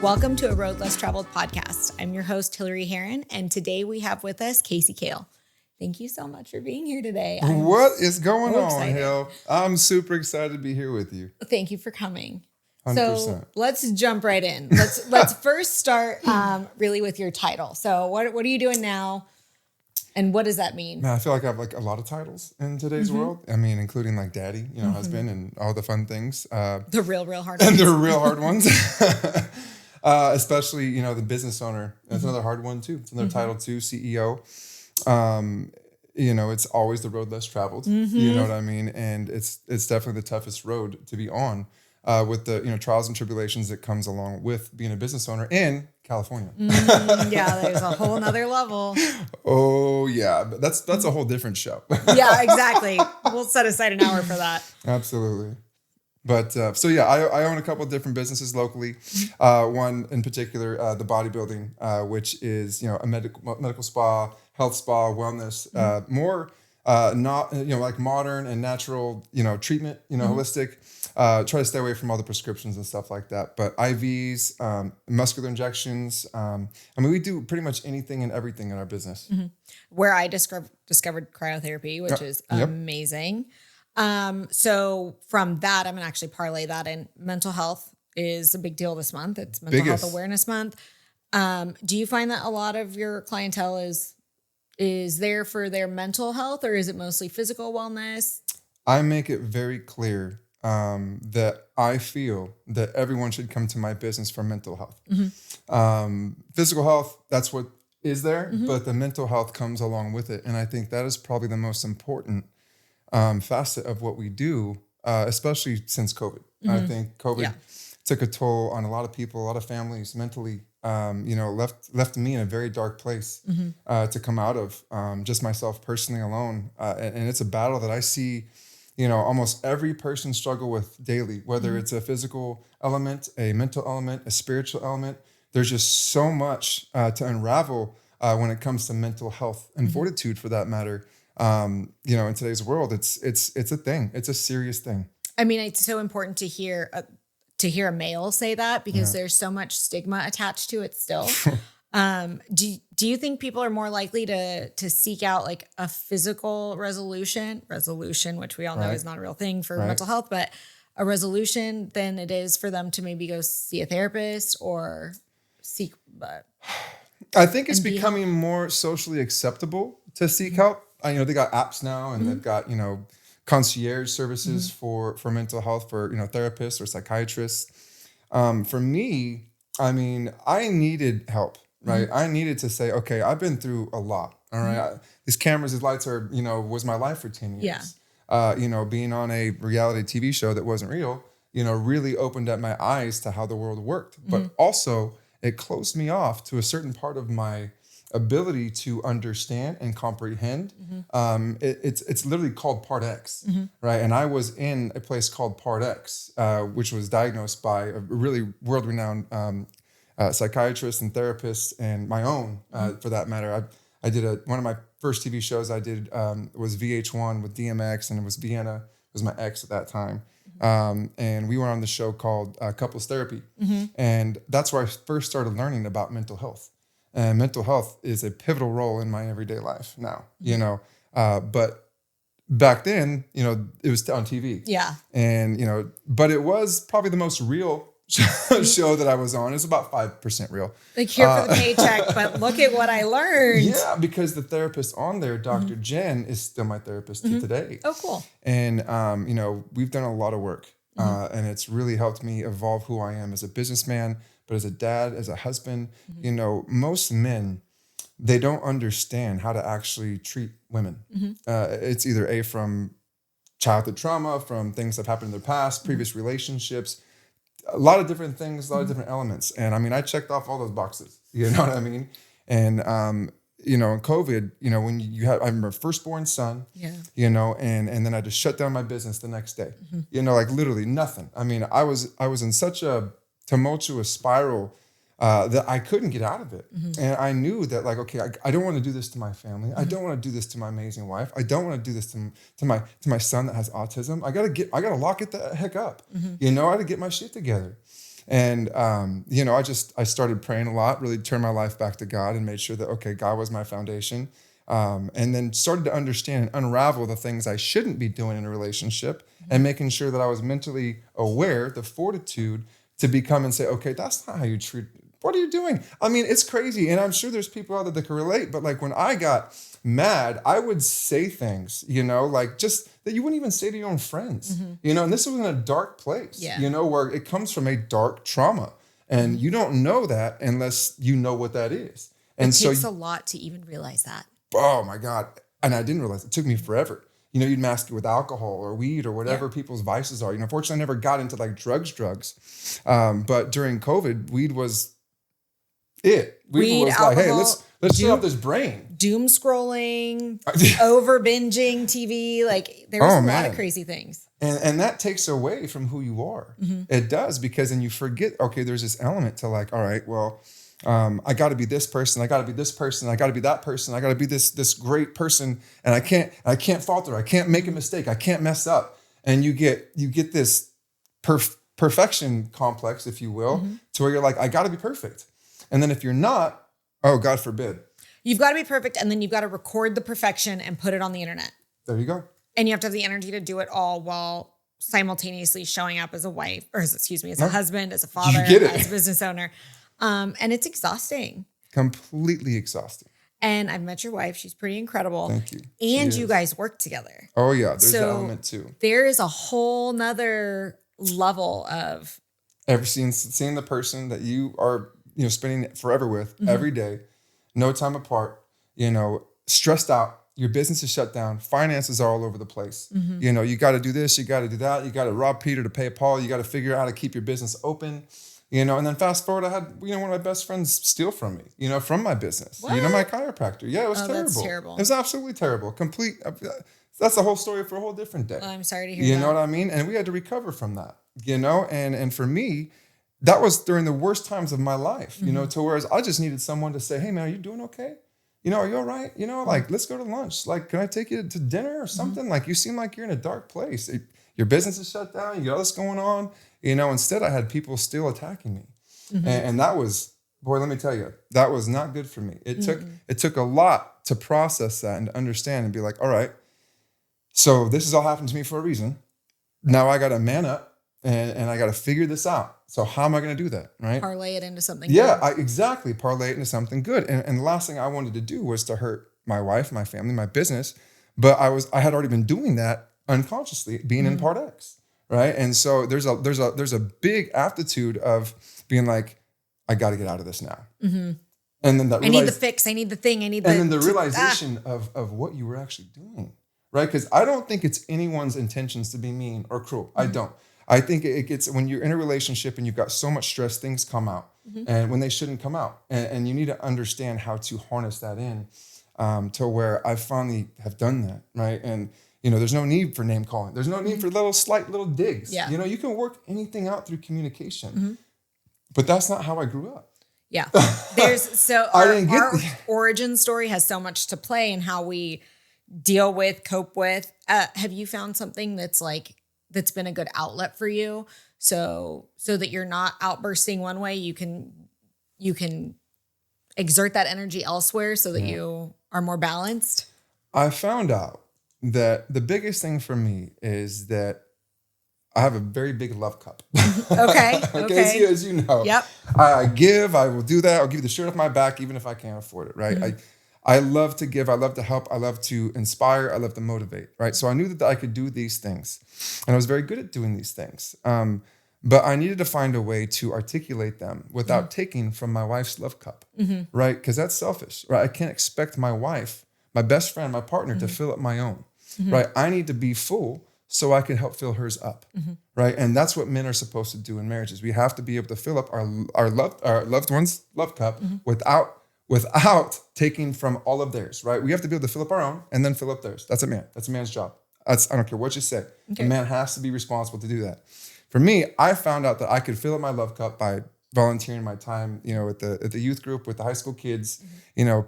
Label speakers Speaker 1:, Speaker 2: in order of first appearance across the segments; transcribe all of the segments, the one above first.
Speaker 1: Welcome to A Road Less Traveled podcast. I'm your host, Hillary Heron, and today we have with us Kasey Kahl. Thank you so much for being here today.
Speaker 2: What is going on,
Speaker 1: excited.
Speaker 2: Hill? I'm super excited to be here with you.
Speaker 1: Thank you for coming.
Speaker 2: 100%.
Speaker 1: So let's jump right in. Let's first start really with your title. So what are you doing now, and what does that mean?
Speaker 2: Man, I feel like I have like a lot of titles in today's world. I mean, including like daddy, husband, and all the fun things.
Speaker 1: The real hard
Speaker 2: and
Speaker 1: ones.
Speaker 2: they're real hard ones. Especially, the business owner. That's another hard one too. It's another title too, CEO. It's always the road less traveled. You know what I mean? And it's definitely the toughest road to be on with the, trials and tribulations that comes along with being a business owner in California.
Speaker 1: Yeah, there's a whole nother level.
Speaker 2: Oh yeah, but that's a whole different show.
Speaker 1: Yeah, exactly. We'll set aside an hour for that.
Speaker 2: Absolutely. But I own a couple of different businesses locally. One in particular, the bodybuilding, which is a medical spa, health spa, wellness, more not like modern and natural treatment, holistic. Try to stay away from all the prescriptions and stuff like that. But IVs, muscular injections. We do pretty much anything and everything in our business.
Speaker 1: Where I discovered cryotherapy, which is amazing. So from that, I'm going to actually parlay that in. Mental health is a big deal this month. It's Mental Health Awareness Month. Do you find that a lot of your clientele is there for their mental health, or is it mostly physical wellness?
Speaker 2: I make it very clear that I feel that everyone should come to my business for mental health. Physical health, that's what is there, but the mental health comes along with it. And I think that is probably the most important facet of what we do, especially since COVID. I think COVID took a toll on a lot of people, a lot of families mentally, left me in a very dark place to come out of, just myself personally alone. And it's a battle that I see, almost every person struggle with daily, whether it's a physical element, a mental element, a spiritual element. There's just so much to unravel when it comes to mental health and fortitude, for that matter. In today's world, it's a thing. It's a serious thing.
Speaker 1: I mean, it's so important to hear a male say that, because there's so much stigma attached to it still. Do you think people are more likely to seek out like a physical resolution, which we all know is not a real thing for mental health, but a resolution, than it is for them to maybe go see a therapist or seek?
Speaker 2: I think it's becoming more socially acceptable to seek help. They got apps now, and they've got, concierge services for mental health, for, therapists or psychiatrists. For me, I needed help, right? I needed to say, okay, I've been through a lot. All right. These cameras, these lights are, was my life for 10 years. Yeah. Being on a reality TV show that wasn't real, really opened up my eyes to how the world worked. But also it closed me off to a certain part of my ability to understand and comprehend. It's literally called Part X, right? And I was in a place called Part X, which was diagnosed by a really world-renowned psychiatrist and therapist, and my own, for that matter. I did one of my first TV shows I did was VH1 with DMX, and it was Vienna, was my ex at that time. And we were on the show called Couples Therapy. And that's where I first started learning about mental health. And mental health is a pivotal role in my everyday life now, but back then, it was on TV. Yeah. And, but it was probably the most real show that I was on. It's about 5% real.
Speaker 1: Like, here for the paycheck, but look at what I learned.
Speaker 2: Yeah, because the therapist on there, Dr. Jen, is still my therapist to today.
Speaker 1: Oh, cool.
Speaker 2: And, we've done a lot of work, and it's really helped me evolve who I am as a businessman, but as a dad, as a husband. Most men, they don't understand how to actually treat women. It's either from childhood trauma, from things that have happened in their past, previous relationships, a lot of different things, a lot of different elements. And I checked off all those boxes, you know what I mean? And, in COVID, when you have, I remember firstborn son, and then I just shut down my business the next day, like literally nothing. I was in such a tumultuous spiral that I couldn't get out of it. And I knew that, like, okay, I don't want to do this to my family. I don't want to do this to my amazing wife. I don't want to do this to my son that has autism. I gotta lock it the heck up. I had to get my shit together. And, I started praying a lot, really turned my life back to God and made sure that, okay, God was my foundation. And then started to understand and unravel the things I shouldn't be doing in a relationship and making sure that I was mentally aware, the fortitude to become and say, okay, that's not how you treat. What are you doing? I mean, it's crazy. And I'm sure there's people out there that can relate, but like when I got mad, I would say things, like just that you wouldn't even say to your own friends, and this was in a dark place, where it comes from a dark trauma. And you don't know that unless you know what that is. And
Speaker 1: it takes a lot to even realize that.
Speaker 2: Oh my God. And I didn't realize it took me forever. You'd mask it with alcohol or weed or whatever people's vices are. Fortunately, I never got into like drugs. But during COVID, weed was it. Weed was alcohol, like, hey, let's shut off this brain.
Speaker 1: Doom scrolling, over binging TV. Like there was a lot of crazy things.
Speaker 2: And that takes away from who you are. It does, because then you forget, okay, there's this element to like, all right, well, I got to be this person. I got to be this person. I got to be that person. I got to be this great person. And I can't falter. I can't make a mistake. I can't mess up. And you get this perfection complex, if you will, to where you're like, I got to be perfect. And then if you're not, oh, God forbid.
Speaker 1: You've got to be perfect. And then you've got to record the perfection and put it on the internet.
Speaker 2: There you go.
Speaker 1: And you have to have the energy to do it all while simultaneously showing up as a wife, or as a husband, as a father, as a business owner. And it's exhausting.
Speaker 2: Completely exhausting.
Speaker 1: And I've met your wife. She's pretty incredible.
Speaker 2: Thank you.
Speaker 1: And you guys work together.
Speaker 2: Oh yeah. There's that element too.
Speaker 1: There is a whole nother level of
Speaker 2: seeing the person that you are, spending forever with every day, no time apart, stressed out. Your business is shut down. Finances are all over the place. You got to do this. You got to do that. You got to rob Peter to pay Paul. You got to figure out how to keep your business open. And then fast forward, I had, one of my best friends steal from me, from my business.
Speaker 1: What?
Speaker 2: My chiropractor. Yeah, it was terrible.
Speaker 1: That's terrible.
Speaker 2: It was absolutely terrible. That's a whole story for a whole different day.
Speaker 1: Well, I'm sorry to hear that.
Speaker 2: You know what I mean? And we had to recover from that, and for me, that was during the worst times of my life, to whereas I just needed someone to say, hey man, are you doing okay? Are you all right? Like, let's go to lunch. Like, can I take you to dinner or something? Like, you seem like you're in a dark place. Your business is shut down. You got all this going on. Instead I had people still attacking me. And that was, boy, let me tell you, that was not good for me. It took a lot to process that and to understand and be like, all right, so this has all happened to me for a reason. Now I got to man up and I got to figure this out. So how am I going to do that? Right.
Speaker 1: Parlay it into something
Speaker 2: good. Exactly. Parlay it into something good. And the last thing I wanted to do was to hurt my wife, my family, my business. But I had already been doing that unconsciously, being in Part X. Right. And so there's a big aptitude of being like, I got to get out of this now. And then I
Speaker 1: need the fix. I need the thing. I need the.
Speaker 2: And then the realization of what you were actually doing. Right. Because I don't think it's anyone's intentions to be mean or cruel. I don't. I think it gets, when you're in a relationship and you've got so much stress, things come out and when they shouldn't come out. And you need to understand how to harness that in to where I finally have done that. Right. And, there's no need for name calling. There's no need for slight little digs.
Speaker 1: Yeah.
Speaker 2: You can work anything out through communication, but that's not how I grew up.
Speaker 1: Yeah. There's our origin story has so much to play in how we deal with, cope with. Have you found something that's been a good outlet for you, so that you're not outbursting one way, you can exert that energy elsewhere so that you are more balanced?
Speaker 2: I found out that the biggest thing for me is that I have a very big love cup.
Speaker 1: Okay. Okay.
Speaker 2: As you know.
Speaker 1: Yep.
Speaker 2: I will do that. I'll give you the shirt off my back, even if I can't afford it. Right. I love to give. I love to help. I love to inspire. I love to motivate. Right. So I knew that I could do these things, and I was very good at doing these things. But I needed to find a way to articulate them without taking from my wife's love cup. Right. Because that's selfish. Right. I can't expect my wife, my best friend, my partner to fill up my own. Right. I need to be full so I can help fill hers up. Right. And that's what men are supposed to do in marriages. We have to be able to fill up our loved one's love cup without taking from all of theirs, right? We have to be able to fill up our own and then fill up theirs. That's a man. That's a man's job. I don't care what you say. Okay. A man has to be responsible to do that. For me, I found out that I could fill up my love cup by volunteering my time, at the youth group with the high school kids,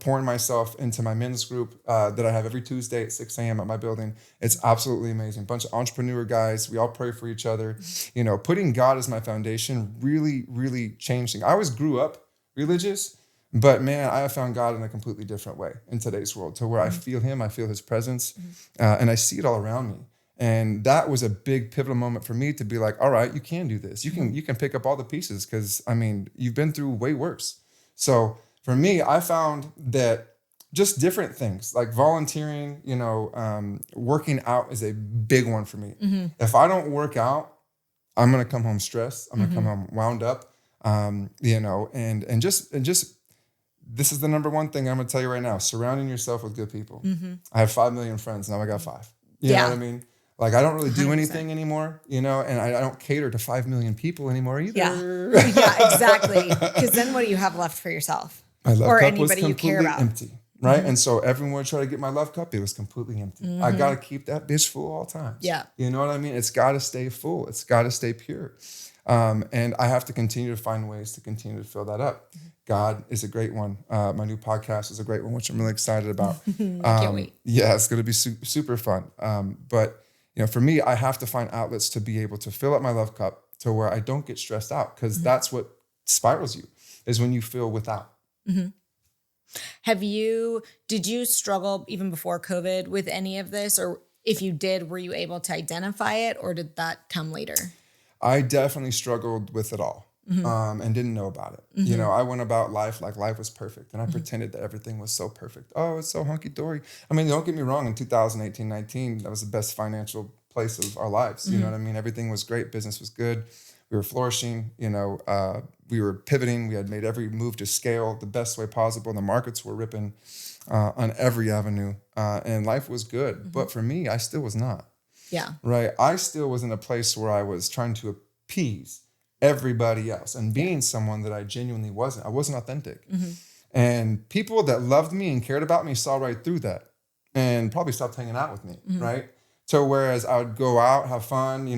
Speaker 2: pouring myself into my men's group that I have every Tuesday at 6 a.m. at my building. It's absolutely amazing. Bunch of entrepreneur guys. We all pray for each other. Putting God as my foundation really, really changed things. I always grew up religious, but man, I have found God in a completely different way in today's world, to where I feel him, I feel his presence, and I see it all around me. And that was a big pivotal moment for me to be like, all right, you can do this. You can pick up all the pieces, because you've been through way worse. So for me, I found that just different things like volunteering, working out is a big one for me. If I don't work out, I'm going to come home stressed. I'm going to come home wound up, and just this is the number one thing I'm going to tell you right now: surrounding yourself with good people. I have 5 million friends. Now I got 5. You know what I mean? Like, I don't really do 100%. Anything anymore, and I don't cater to 5 million people anymore either.
Speaker 1: Yeah, exactly. Because then what do you have left for yourself?
Speaker 2: My love
Speaker 1: or
Speaker 2: cup
Speaker 1: anybody
Speaker 2: was
Speaker 1: you care
Speaker 2: completely
Speaker 1: about?
Speaker 2: empty, right? And so everyone would try to get my love cup. It was completely empty. I got to keep that bitch full all times.
Speaker 1: Yeah.
Speaker 2: You know what I mean? It's got to stay full. It's got to stay pure. And I have to continue to find ways to continue to fill that up. God is a great one. My new podcast is a great one, which I'm really excited about.
Speaker 1: Can't wait.
Speaker 2: Yeah, it's going to be super fun. But for me, I have to find outlets to be able to fill up my love cup to where I don't get stressed out, because that's what spirals you, is when you feel without.
Speaker 1: Did you struggle even before COVID with any of this? Or if you did, were you able to identify it, or did that come later?
Speaker 2: I definitely struggled with it all. And didn't know about it. I went about life like life was perfect, and I pretended that everything was so perfect. Oh, it's so hunky-dory. Don't get me wrong. In 2018, 19, that was the best financial place of our lives. You know what I mean? Everything was great. Business was good. We were flourishing. We were pivoting. We had made every move to scale the best way possible. The markets were ripping on every avenue, and life was good. But for me, I still was not.
Speaker 1: Yeah.
Speaker 2: Right. I still was in a place where I was trying to appease everybody else and being someone that I genuinely wasn't. I wasn't authentic. And people that loved me and cared about me saw right through that and probably stopped hanging out with me, right? So whereas I would go out, have fun,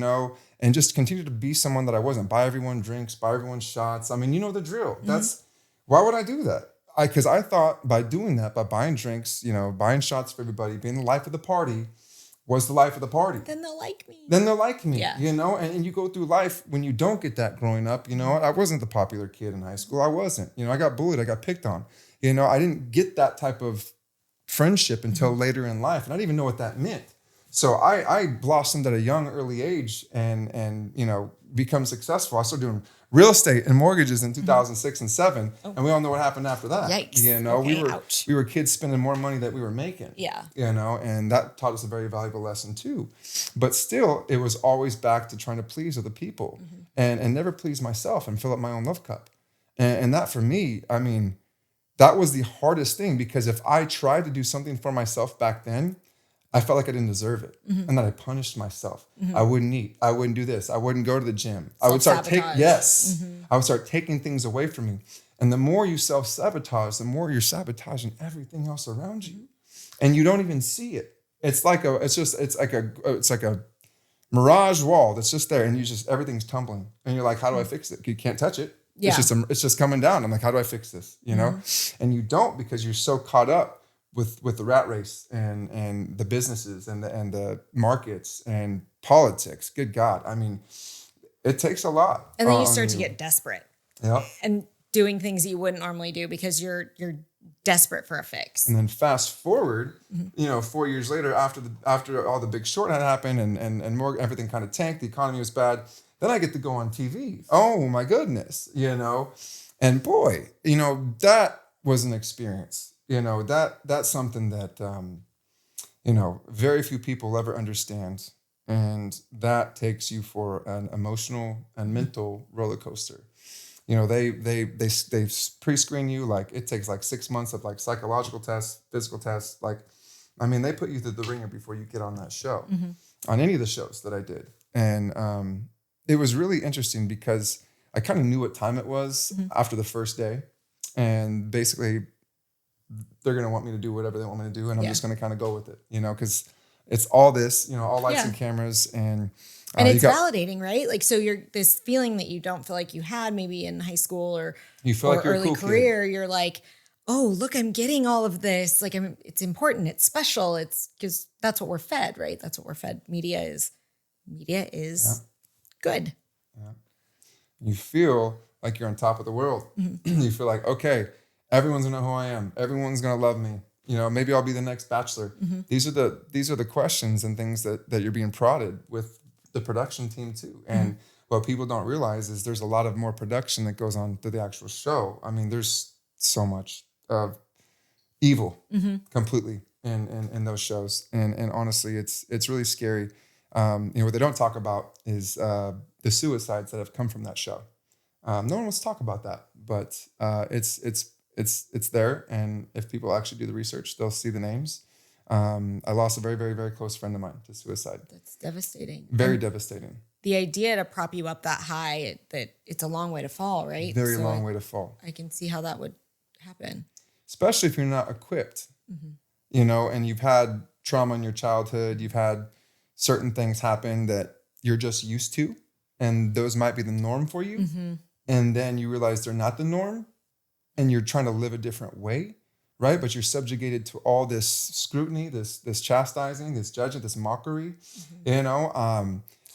Speaker 2: and just continue to be someone that I wasn't. Buy everyone drinks, buy everyone shots. The drill. That's, why would I do that? Because I thought by doing that, by buying drinks, buying shots for everybody, being the life of the party, was the life of the party.
Speaker 1: Then they'll like me.
Speaker 2: Yeah. And you go through life when you don't get that growing up. I wasn't the popular kid in high school. I wasn't. I got bullied. I got picked on. I didn't get that type of friendship until later in life. And I didn't even know what that meant. So I blossomed at a young, early age and become successful. I started doing real estate and mortgages in 2006 and 7. And we all know what happened after that.
Speaker 1: Yikes.
Speaker 2: Okay, we were kids spending more money than we were making.
Speaker 1: Yeah.
Speaker 2: And that taught us a very valuable lesson too. But still, it was always back to trying to please other people and never please myself and fill up my own love cup. And that for me, that was the hardest thing, because if I tried to do something for myself back then, I felt like I didn't deserve it. And that I punished myself. I wouldn't eat. I wouldn't do this. I wouldn't go to the gym. I would start I would start taking things away from me. And the more you self-sabotage, the more you're sabotaging everything else around you. And you don't even see it. It's like a mirage wall that's just there, and everything's tumbling. And you're like, how do I fix it? You can't touch it.
Speaker 1: Yeah.
Speaker 2: It's just coming down. I'm like, how do I fix this? And you don't, because you're so caught up with the rat race and the businesses and the markets and politics. Good God. It takes a lot.
Speaker 1: And then you start to get desperate.
Speaker 2: Yeah.
Speaker 1: And doing things that you wouldn't normally do because you're desperate for a fix.
Speaker 2: And then fast forward, 4 years later, after all the Big Short had happened and more, everything kind of tanked, the economy was bad. Then I get to go on TV. Oh my goodness, and boy, that was an experience. That's something that, very few people ever understand. And that takes you for an emotional and mental roller coaster. They pre-screen you, like it takes like 6 months of like psychological tests, physical tests. They put you through the ringer before you get on that show, on any of the shows that I did. And it was really interesting because I kind of knew what time it was after the first day. And basically, they're going to want me to do whatever they want me to do. And I'm just going to kind of go with it, because It's all this, all lights
Speaker 1: Yeah.
Speaker 2: and cameras, and
Speaker 1: it's validating, right? Like, so you're this feeling that you don't feel like you had maybe in high school or
Speaker 2: you feel like you're
Speaker 1: early
Speaker 2: a cool
Speaker 1: career.
Speaker 2: kid.
Speaker 1: You're like, oh, look, I'm getting all of this. Like, it's important. It's special. It's because that's what we're fed, right? That's what we're fed. Media is good.
Speaker 2: Yeah. You feel like you're on top of the world.
Speaker 1: Mm-hmm.
Speaker 2: You feel like, okay, everyone's gonna know who I am. Everyone's gonna love me. Maybe I'll be the next Bachelor.
Speaker 1: Mm-hmm.
Speaker 2: These are the questions and things that you're being prodded with the production team too. And what people don't realize is there's a lot of more production that goes on to the actual show. I mean, there's so much of evil completely in those shows. And honestly, it's really scary. What they don't talk about is the suicides that have come from that show. No one wants to talk about that, but it's there. And if people actually do the research, they'll see the names. I lost a very, very, very close friend of mine to suicide.
Speaker 1: That's devastating.
Speaker 2: Very devastating.
Speaker 1: The idea to prop you up that high, that it's a long way to fall, right?
Speaker 2: Very long way to fall.
Speaker 1: I can see how that would happen.
Speaker 2: Especially if you're not equipped, and you've had trauma in your childhood, you've had certain things happen that you're just used to, and those might be the norm for you. And then you realize they're not the norm, and you're trying to live a different way, right? But you're subjugated to all this scrutiny, this chastising, this judgment, this mockery,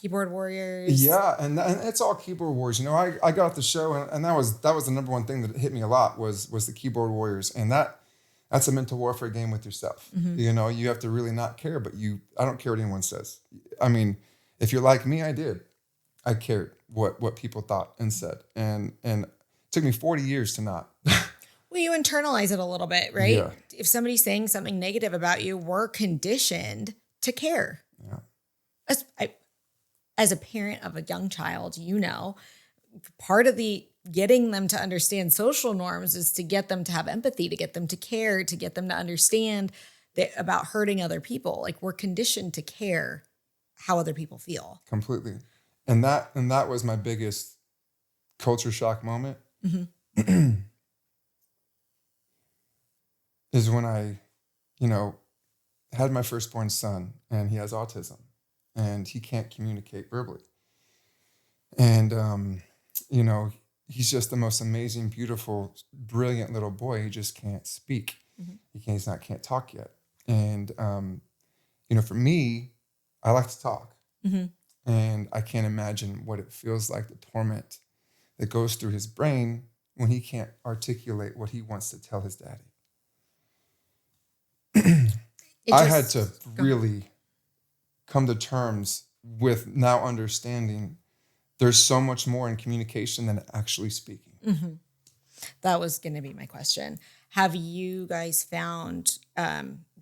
Speaker 1: Keyboard warriors.
Speaker 2: Yeah, and it's all keyboard warriors. I got off the show, and that was the number one thing that hit me a lot was the keyboard warriors, and that's a mental warfare game with yourself. You have to really not care, but I don't care what anyone says. I mean, if you're like me, I cared what people thought and said, and it took me 40 years to not.
Speaker 1: Well, you internalize it a little bit, right?
Speaker 2: Yeah.
Speaker 1: If somebody's saying something negative about you, we're conditioned to care.
Speaker 2: Yeah.
Speaker 1: As a parent of a young child, part of the getting them to understand social norms is to get them to have empathy, to get them to care, to get them to understand about hurting other people. Like, we're conditioned to care how other people feel.
Speaker 2: Completely. And that was my biggest culture shock moment. Is when I, had my firstborn son, and he has autism, and he can't communicate verbally. And, he's just the most amazing, beautiful, brilliant little boy. He just can't speak. He can't talk yet. And, for me, I like to talk. And I can't imagine what it feels like, the torment that goes through his brain when he can't articulate what he wants to tell his daddy. I had to really come to terms with now understanding there's so much more in communication than actually speaking.
Speaker 1: That was going to be my question. Have you guys found,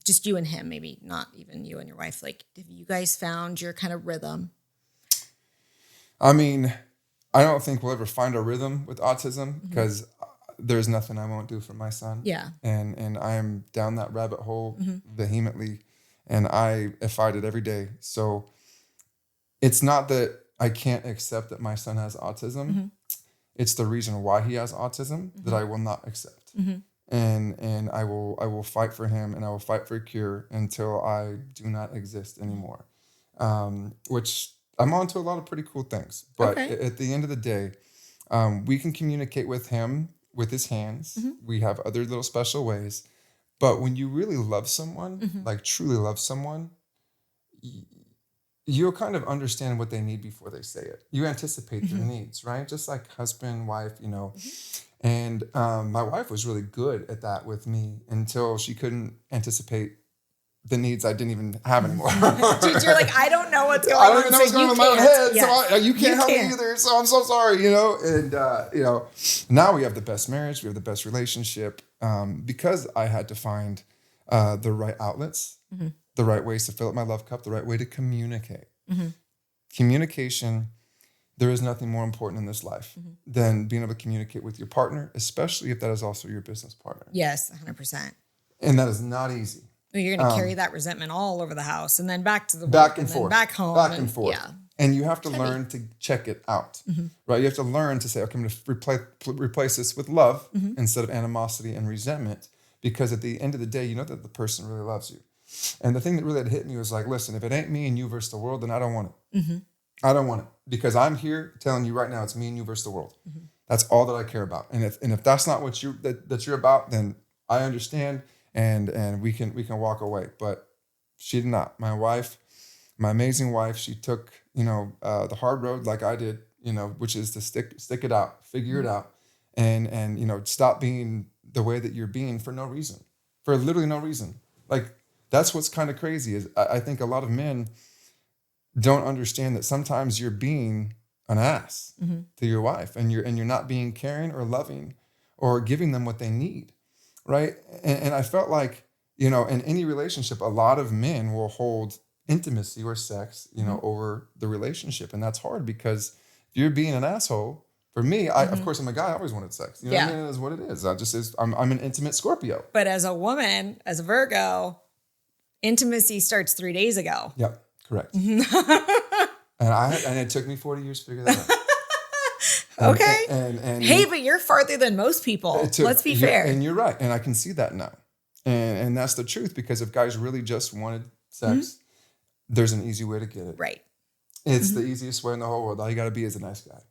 Speaker 1: just you and him, maybe not even you and your wife, like, have you guys found your kind of rhythm?
Speaker 2: I mean, I don't think we'll ever find a rhythm with autism because there's nothing I won't do for my son.
Speaker 1: Yeah.
Speaker 2: And I am down that rabbit hole vehemently, and I fight it every day. So it's not that I can't accept that my son has autism. It's the reason why he has autism that I will not accept. And I will fight for him, and I will fight for a cure until I do not exist anymore. Which I'm on to a lot of pretty cool things. But at the end of the day, we can communicate with him with his hands. We have other little special ways. But when you really love someone, like truly love someone, you'll kind of understand what they need before they say it. You anticipate their needs, right? Just like husband, wife, And my wife was really good at that with me until she couldn't anticipate the needs I didn't even have anymore.
Speaker 1: Dude, you're like, I don't know what's going on. I don't even know what's going on in my head.
Speaker 2: Yes. So you can't help me either. So I'm so sorry, And, now we have the best marriage. We have the best relationship because I had to find the right outlets, the right ways to fill up my love cup, the right way to communicate. Communication, there is nothing more important in this life than being able to communicate with your partner, especially if that is also your business partner.
Speaker 1: Yes, 100%.
Speaker 2: And that is not easy.
Speaker 1: You're going to carry that resentment all over the house and then back to the work,
Speaker 2: back and forth,
Speaker 1: back home,
Speaker 2: back and forth.
Speaker 1: Yeah.
Speaker 2: And you have to learn to check it out, right? You have to learn to say, okay, I'm going to replace this with love instead of animosity and resentment, because at the end of the day, you know that the person really loves you. And the thing that really had hit me was like, listen, if it ain't me and you versus the world, then I don't want it. I don't want it, because I'm here telling you right now, it's me and you versus the world. That's all that I care about. And if that's not what that you're about, then I understand, and we can walk away. But she did not. My wife, my amazing wife, she took, the hard road like I did, which is to stick it out, figure it out, and stop being the way that you're being for no reason, for literally no reason. Like, that's what's kind of crazy is I think a lot of men don't understand that sometimes you're being an ass to your wife, and you're not being caring or loving or giving them what they need, right? And I felt like, in any relationship, a lot of men will hold intimacy or sex, over the relationship, and that's hard because if you're being an asshole. For me, of course, I'm a guy. I always wanted sex. What I mean? It is what it is. I'm an intimate Scorpio.
Speaker 1: But as a woman, as a Virgo, intimacy starts 3 days ago.
Speaker 2: Yep, correct. and it took me 40 years to figure that out.
Speaker 1: Okay.
Speaker 2: And
Speaker 1: hey, but you're farther than most people. Let's be fair.
Speaker 2: And you're right. And I can see that now. And that's the truth, because if guys really just wanted sex, there's an easy way to get it.
Speaker 1: Right.
Speaker 2: It's the easiest way in the whole world. All you got to be is a nice guy.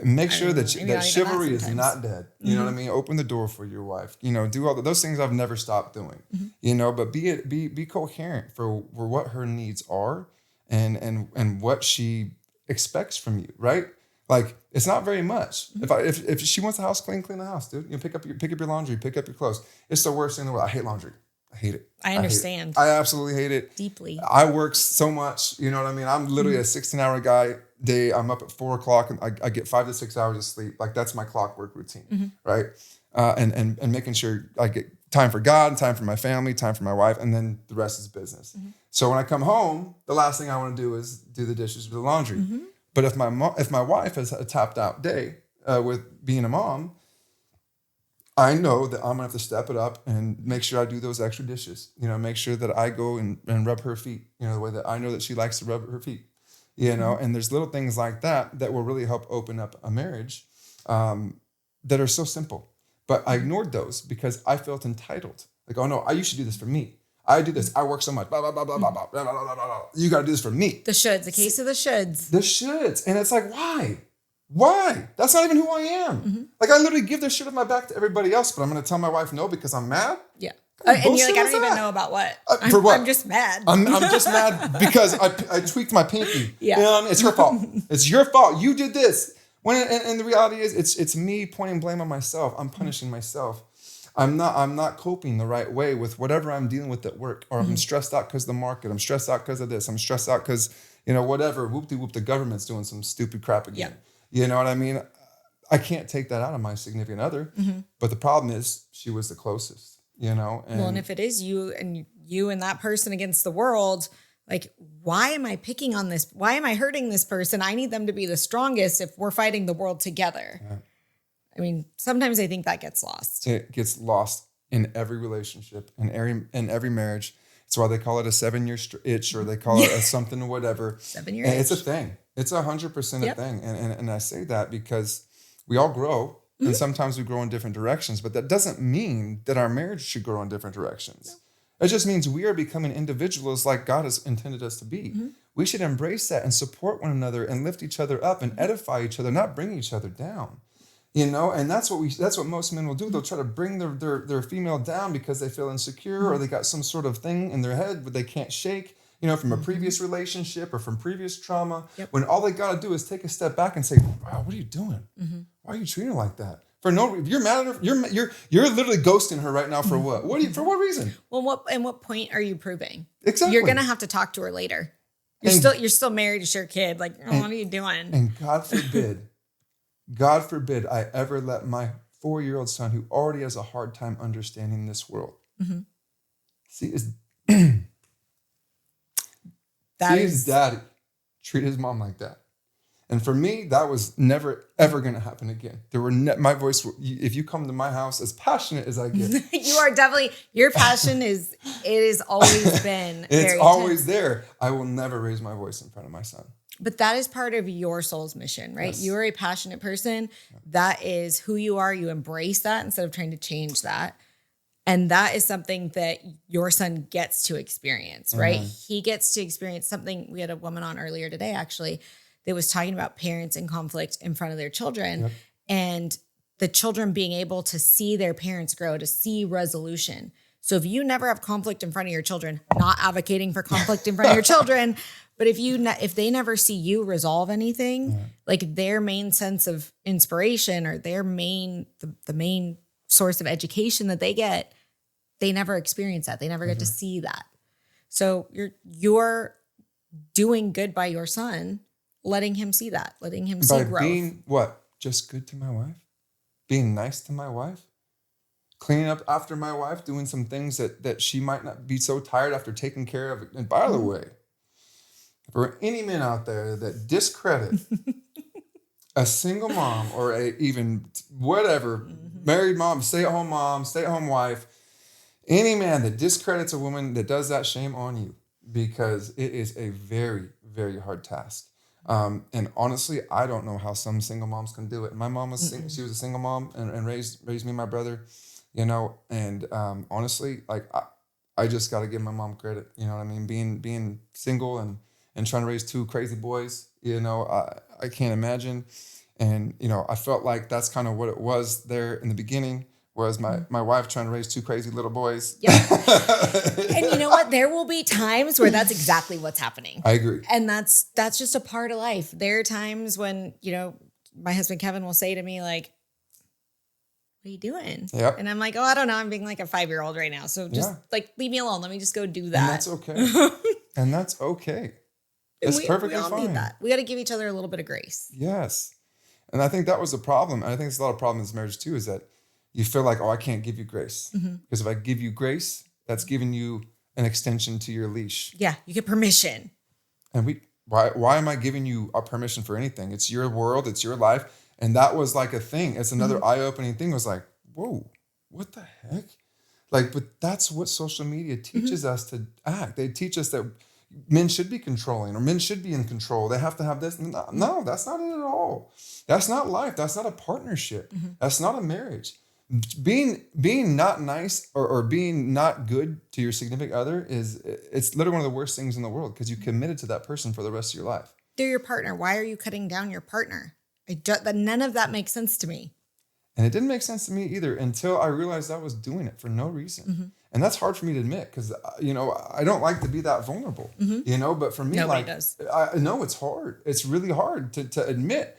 Speaker 2: Make sure that chivalry is not dead. You know what I mean? Open the door for your wife. Do all those things I've never stopped doing. But be coherent for what her needs are and what she expects from you, right? Like, it's not very much. If she wants the house clean the house, dude. Pick up your laundry, pick up your clothes. It's the worst thing in the world. I hate laundry. I hate it.
Speaker 1: I understand.
Speaker 2: I absolutely hate it.
Speaker 1: Deeply.
Speaker 2: I work so much. You know what I mean? I'm literally a 16-hour guy. I'm up at 4:00 and I get 5 to 6 hours of sleep. Like, that's my clockwork routine, right? And making sure I get time for God, time for my family, time for my wife, and then the rest is business. So when I come home, the last thing I want to do is do the dishes or the laundry. But if my wife has a tapped out day with being a mom, I know that I'm gonna have to step it up and make sure I do those extra dishes. Make sure that I go and rub her feet. The way that I know that she likes to rub her feet. And there's little things like that will really help open up a marriage that are so simple. But I ignored those because I felt entitled. Like, oh no, you should do this for me. I do this. I work so much. Blah, blah, blah, blah, blah, blah, blah, blah, blah, blah. You got to do this for me.
Speaker 1: The shoulds, the case of the shoulds.
Speaker 2: The shoulds. And it's like, why? Why? That's not even who I am. Like, I literally give this shit on my back to everybody else, but I'm going to tell my wife no because I'm mad?
Speaker 1: Yeah. And you're like, I don't even know about what.
Speaker 2: For what?
Speaker 1: I'm just mad.
Speaker 2: I'm just mad because I tweaked my pinky.
Speaker 1: Yeah.
Speaker 2: It's her fault. It's your fault. You did this. And the reality is, it's me pointing blame on myself. I'm punishing myself. I'm not coping the right way with whatever I'm dealing with at work, or I'm stressed out because of the market. I'm stressed out because of this. I'm stressed out because, whatever, whoop-de-whoop, the government's doing some stupid crap again. Yeah. You know what I mean? I can't take that out of my significant other. But the problem is she was the closest, And
Speaker 1: if it is you and that person against the world, like, why am I picking on this? Why am I hurting this person? I need them to be the strongest if we're fighting the world together. Yeah. I mean, sometimes I think that gets lost.
Speaker 2: It gets lost in every relationship, in every marriage. It's why they call it a 7-year itch, or they call it a something or whatever.
Speaker 1: 7-year itch.
Speaker 2: It's a thing. It's 100% a thing. And I say that because we all grow, and sometimes we grow in different directions, but that doesn't mean that our marriage should grow in different directions. No. It just means we are becoming individuals like God has intended us to be. We should embrace that and support one another and lift each other up and edify each other, not bring each other down. And that's what most men will do. They'll try to bring their female down because they feel insecure, or they got some sort of thing in their head that they can't shake, from a previous relationship or from previous trauma. When all they got to do is take a step back and say, wow, what are you doing? Why are you treating her like that? For no reason. You're mad at her. You're literally ghosting her right now for what? For what reason? Well,
Speaker 1: what point are you proving?
Speaker 2: Exactly.
Speaker 1: You're gonna have to talk to her later. You're still married to your kid. Like, what are you doing?
Speaker 2: And God forbid I ever let my 4-year-old son, who already has a hard time understanding this world, see his daddy treat his mom like that. And for me, that was never, ever going to happen again. My voice, if you come to my house, as passionate as I get.
Speaker 1: You are definitely, your passion it has always been
Speaker 2: It's always there. I will never raise my voice in front of my son.
Speaker 1: But that is part of your soul's mission, right?
Speaker 2: Yes.
Speaker 1: You are a passionate person. That is who you are. You embrace that instead of trying to change that. And that is something that your son gets to experience, right? He gets to experience something. We had a woman on earlier today, actually, that was talking about parents in conflict in front of their children and the children being able to see their parents grow, to see resolution. So if you never have conflict in front of your children, not advocating for conflict in front of your children, but if they never see you resolve anything, like their main sense of inspiration or their main, the main source of education that they get, they never experience that. They never get to see that. So you're doing good by your son, letting him see that, letting him see growth. By
Speaker 2: being what? Just good to my wife? Being nice to my wife? Cleaning up after my wife, doing some things that she might not be so tired after taking care of. And by the way, if there are any men out there that discredit a single mom or a even whatever, married mom, stay-at-home wife, any man that discredits a woman that does that, shame on you, because it is a very, very hard task. And honestly, I don't know how some single moms can do it. My mom was she was a single mom and raised me and my brother, and honestly, like I just got to give my mom credit. You know what I mean? Being single and trying to raise two crazy boys, I can't imagine. And, I felt like that's kind of what it was there in the beginning, whereas my wife trying to raise two crazy little boys.
Speaker 1: Yep. And you know what? There will be times where that's exactly what's happening.
Speaker 2: I agree.
Speaker 1: And that's just a part of life. There are times when, my husband Kevin will say to me like, what are you doing?
Speaker 2: Yep.
Speaker 1: And I'm like, oh, I don't know. I'm being like a 5-year-old right now. So just like, leave me alone. Let me just go do that.
Speaker 2: And that's okay. And that's okay. It's perfectly fine. We all need that.
Speaker 1: We got to give each other a little bit of grace.
Speaker 2: Yes. And I think that was the problem. And I think there's a lot of problems in marriage too, is that you feel like, I can't give you grace. Because if I give you grace, that's giving you an extension to your leash.
Speaker 1: Yeah, you get permission.
Speaker 2: And why am I giving you a permission for anything? It's your world, it's your life. And that was like a thing. It's another eye-opening thing. It was like, whoa, what the heck? Like, but that's what social media teaches us to act. They teach us that men should be controlling or men should be in control. They have to have this. No, that's not it at all. That's not life. That's not a partnership. That's not a marriage. Being not nice or being not good to your significant other it's literally one of the worst things in the world, because you committed to that person for the rest of your life.
Speaker 1: They're your partner. Why are you cutting down your partner? None of that makes sense to me.
Speaker 2: And it didn't make sense to me either until I realized I was doing it for no reason. And that's hard for me to admit because, I don't like to be that vulnerable, but for me,
Speaker 1: nobody does.
Speaker 2: I know it's hard. It's really hard to admit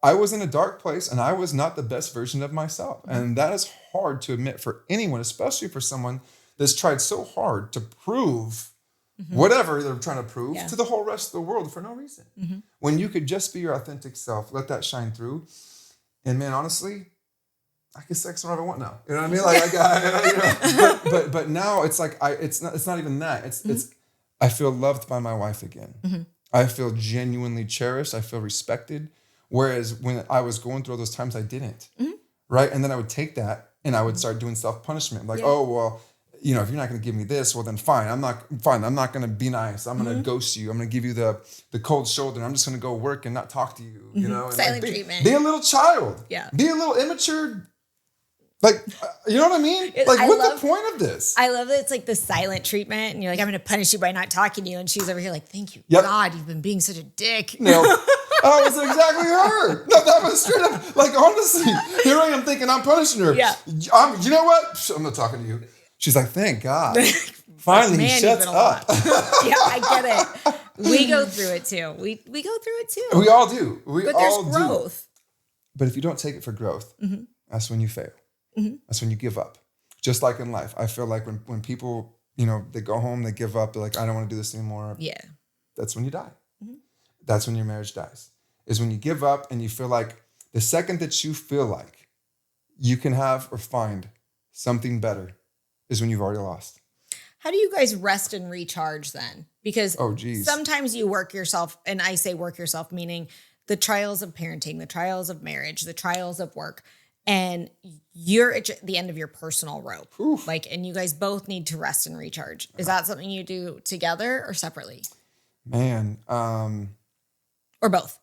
Speaker 2: I was in a dark place and I was not the best version of myself. And that is hard to admit for anyone, especially for someone that's tried so hard to prove whatever they're trying to prove to the whole rest of the world for no reason. When you could just be your authentic self, let that shine through. And man, honestly, I can sex whenever I want now. You know what I mean? Like, but now it's like it's not even that. It's I feel loved by my wife again. I feel genuinely cherished. I feel respected. Whereas when I was going through all those times, I didn't. Right? And then I would take that and I would start doing self-punishment. Like, oh well, if you're not going to give me this, well then fine. I'm not going to be nice. I'm going to ghost you. I'm going to give you the cold shoulder. I'm just going to go work and not talk to you. And
Speaker 1: silent treatment.
Speaker 2: Be a little child.
Speaker 1: Yeah.
Speaker 2: Be a little immature. Like, you know what I mean? What's the point of this?
Speaker 1: I love that it's like the silent treatment. And you're like, I'm going to punish you by not talking to you. And she's over here like, thank you, God, you've been being such a dick.
Speaker 2: No, that was exactly her. No, that was straight up. Like, honestly, here I am thinking I'm punishing her.
Speaker 1: Yeah.
Speaker 2: You know what? I'm not talking to you. She's like, thank God. Finally, he shuts up.
Speaker 1: Yeah, I get it. We go through it too. We go through it too.
Speaker 2: We all do.
Speaker 1: But there's growth.
Speaker 2: But if you don't take it for growth, that's when you fail. That's when you give up. Just like in life. I feel like when people, they go home, they give up. They're like, I don't want to do this anymore.
Speaker 1: Yeah.
Speaker 2: That's when you die. That's when your marriage dies. Is when you give up and you feel like the second that you feel like you can have or find something better is when you've already lost.
Speaker 1: How do you guys rest and recharge then? Because sometimes you work yourself, and I say work yourself, meaning the trials of parenting, the trials of marriage, the trials of work, and you're at the end of your personal rope.
Speaker 2: Oof.
Speaker 1: And you guys both need to rest and recharge. Is that something you do together or separately?
Speaker 2: Man.
Speaker 1: Or both?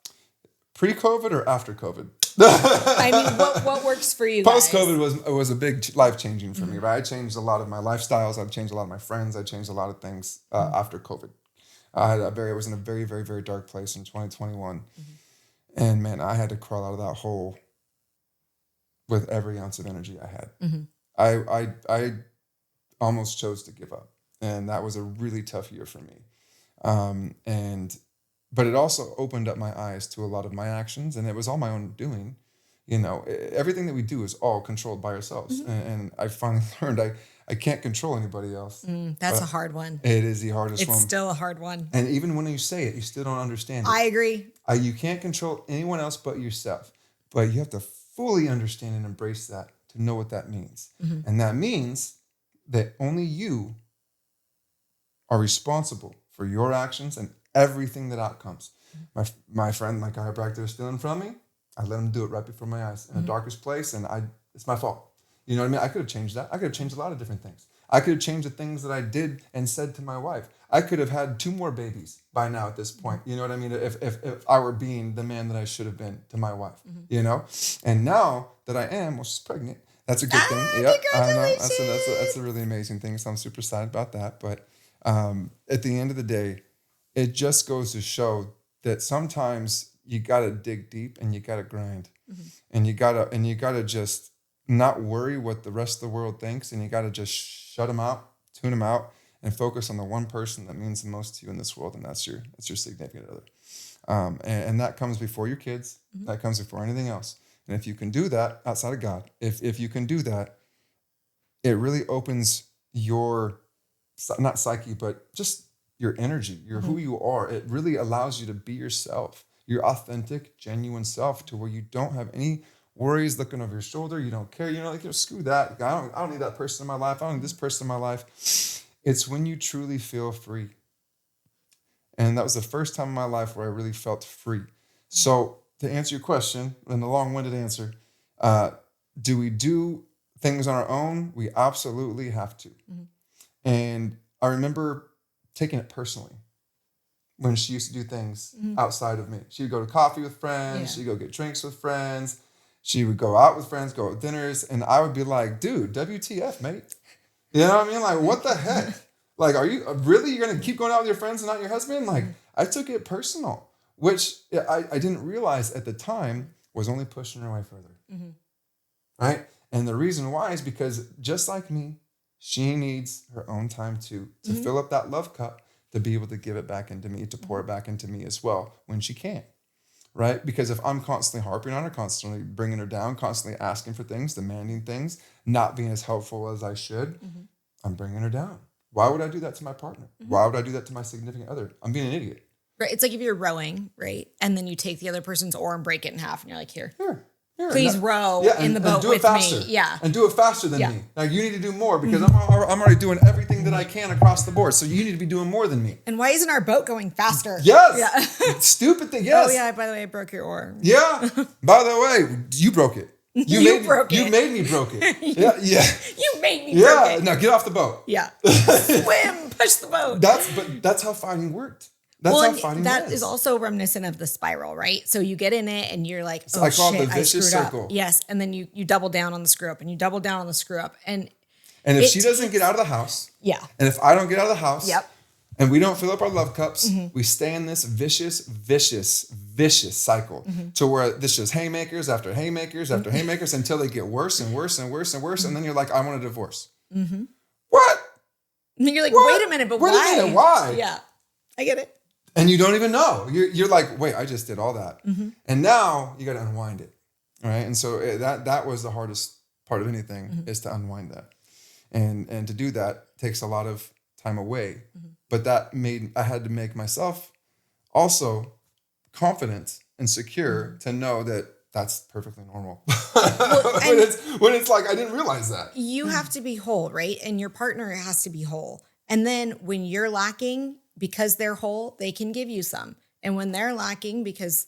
Speaker 2: Pre-COVID or after COVID?
Speaker 1: I mean, what works for you guys?
Speaker 2: Post-COVID was a big life-changing for me, right? I changed a lot of my lifestyles. I've changed a lot of my friends. I changed a lot of things after COVID. I was in a very, very, very dark place in 2021. And man, I had to crawl out of that hole with every ounce of energy I had. I almost chose to give up. And that was a really tough year for me. But it also opened up my eyes to a lot of my actions, and it was all my own doing. You know, everything that we do is all controlled by ourselves. And I finally learned I can't control anybody else.
Speaker 1: That's a hard one.
Speaker 2: It is the hardest one.
Speaker 1: It's still a hard one.
Speaker 2: And even when you say it, you still don't understand it.
Speaker 1: I agree.
Speaker 2: You can't control anyone else but yourself. But you have to fully understand and embrace that to know what that means. And that means that only you are responsible for your actions and everything that outcomes. My friend, my chiropractor is stealing from me. I let him do it right before my eyes in the darkest place, and it's my fault. You know what I mean? I could have changed that. I could have changed a lot of different things. I could have changed the things that I did and said to my wife. I could have had 2 more babies by now at this point. You know what I mean? If I were being the man that I should have been to my wife, you know? And now that I am, well, she's pregnant. That's a good thing. Yeah,
Speaker 1: congratulations.
Speaker 2: That's a really amazing thing. So I'm super excited about that. But at the end of the day, it just goes to show that sometimes you got to dig deep and you got to grind. And you got to just not worry what the rest of the world thinks, and you got to just shut them out, tune them out, and focus on the one person that means the most to you in this world, and that's your significant other. And that comes before your kids. That comes before anything else. And if you can do that outside of God, if you can do that, it really opens your, not psyche, but just your energy, who you are. It really allows you to be yourself, your authentic, genuine self, to where you don't have any worries looking over your shoulder. You don't care. You're like, screw that. I don't need that person in my life. I don't need this person in my life. It's when you truly feel free. And that was the first time in my life where I really felt free. So to answer your question, and a long-winded answer, do we do things on our own? We absolutely have to. And I remember taking it personally when she used to do things outside of me. She would go to coffee with friends. She'd go get drinks with friends. She would go out with friends, go out dinners. And I would be like, dude, WTF, mate? You know what I mean? Like, what the heck? Like, are you really, you're going to keep going out with your friends and not your husband? Like, I took it personal, which I didn't realize at the time was only pushing her away further. Right? And the reason why is because just like me, she needs her own time too, to fill up that love cup, to be able to give it back into me, to pour it back into me as well when she can. Right? Because if I'm constantly harping on her, constantly bringing her down, constantly asking for things, demanding things, not being as helpful as I should, I'm bringing her down. Why would I do that to my partner? Why would I do that to my significant other? I'm being an idiot.
Speaker 1: Right. It's like if you're rowing, right? And then you take the other person's oar and break it in half and you're like, here. Please row in the boat with me. Yeah.
Speaker 2: And do it faster than me. Like, you need to do more because I'm already doing everything that I can across the board. So you need to be doing more than me.
Speaker 1: And why isn't our boat going faster?
Speaker 2: Yes. Yeah. Stupid thing. Yes.
Speaker 1: Oh, yeah. By the way, I broke your oar.
Speaker 2: Yeah. By the way, you broke it. You made me broke it. Yeah.
Speaker 1: You made me broke it.
Speaker 2: Now get off the boat.
Speaker 1: Yeah. Swim. Push the boat.
Speaker 2: That's how fighting worked. That's how fighting
Speaker 1: that is also reminiscent of the spiral, right? So you get in it and you're like, oh,
Speaker 2: I call
Speaker 1: shit,
Speaker 2: it the vicious circle.
Speaker 1: Up. Yes. And then you double down on the screw up and you double down on the screw up. And
Speaker 2: if she doesn't get out of the house.
Speaker 1: Yeah.
Speaker 2: And if I don't get out of the house.
Speaker 1: Yep.
Speaker 2: And we don't fill up our love cups, we stay in this vicious cycle to where this is haymakers after haymakers after haymakers until they get worse and worse and worse and worse. And then you're like, I want a divorce. What?
Speaker 1: And then you're like, wait a minute, but why?
Speaker 2: Wait a minute, why?
Speaker 1: Yeah, I get it.
Speaker 2: And you don't even know. You're like, wait, I just did all that. And now you got to unwind it. All right. And so that was the hardest part of anything is to unwind that. And to do that takes a lot of time away. But I had to make myself also confident and secure to know that that's perfectly normal. when it's like, I didn't realize that.
Speaker 1: You have to be whole, right? And your partner has to be whole. And then when you're lacking, because they're whole, they can give you some. And when they're lacking, because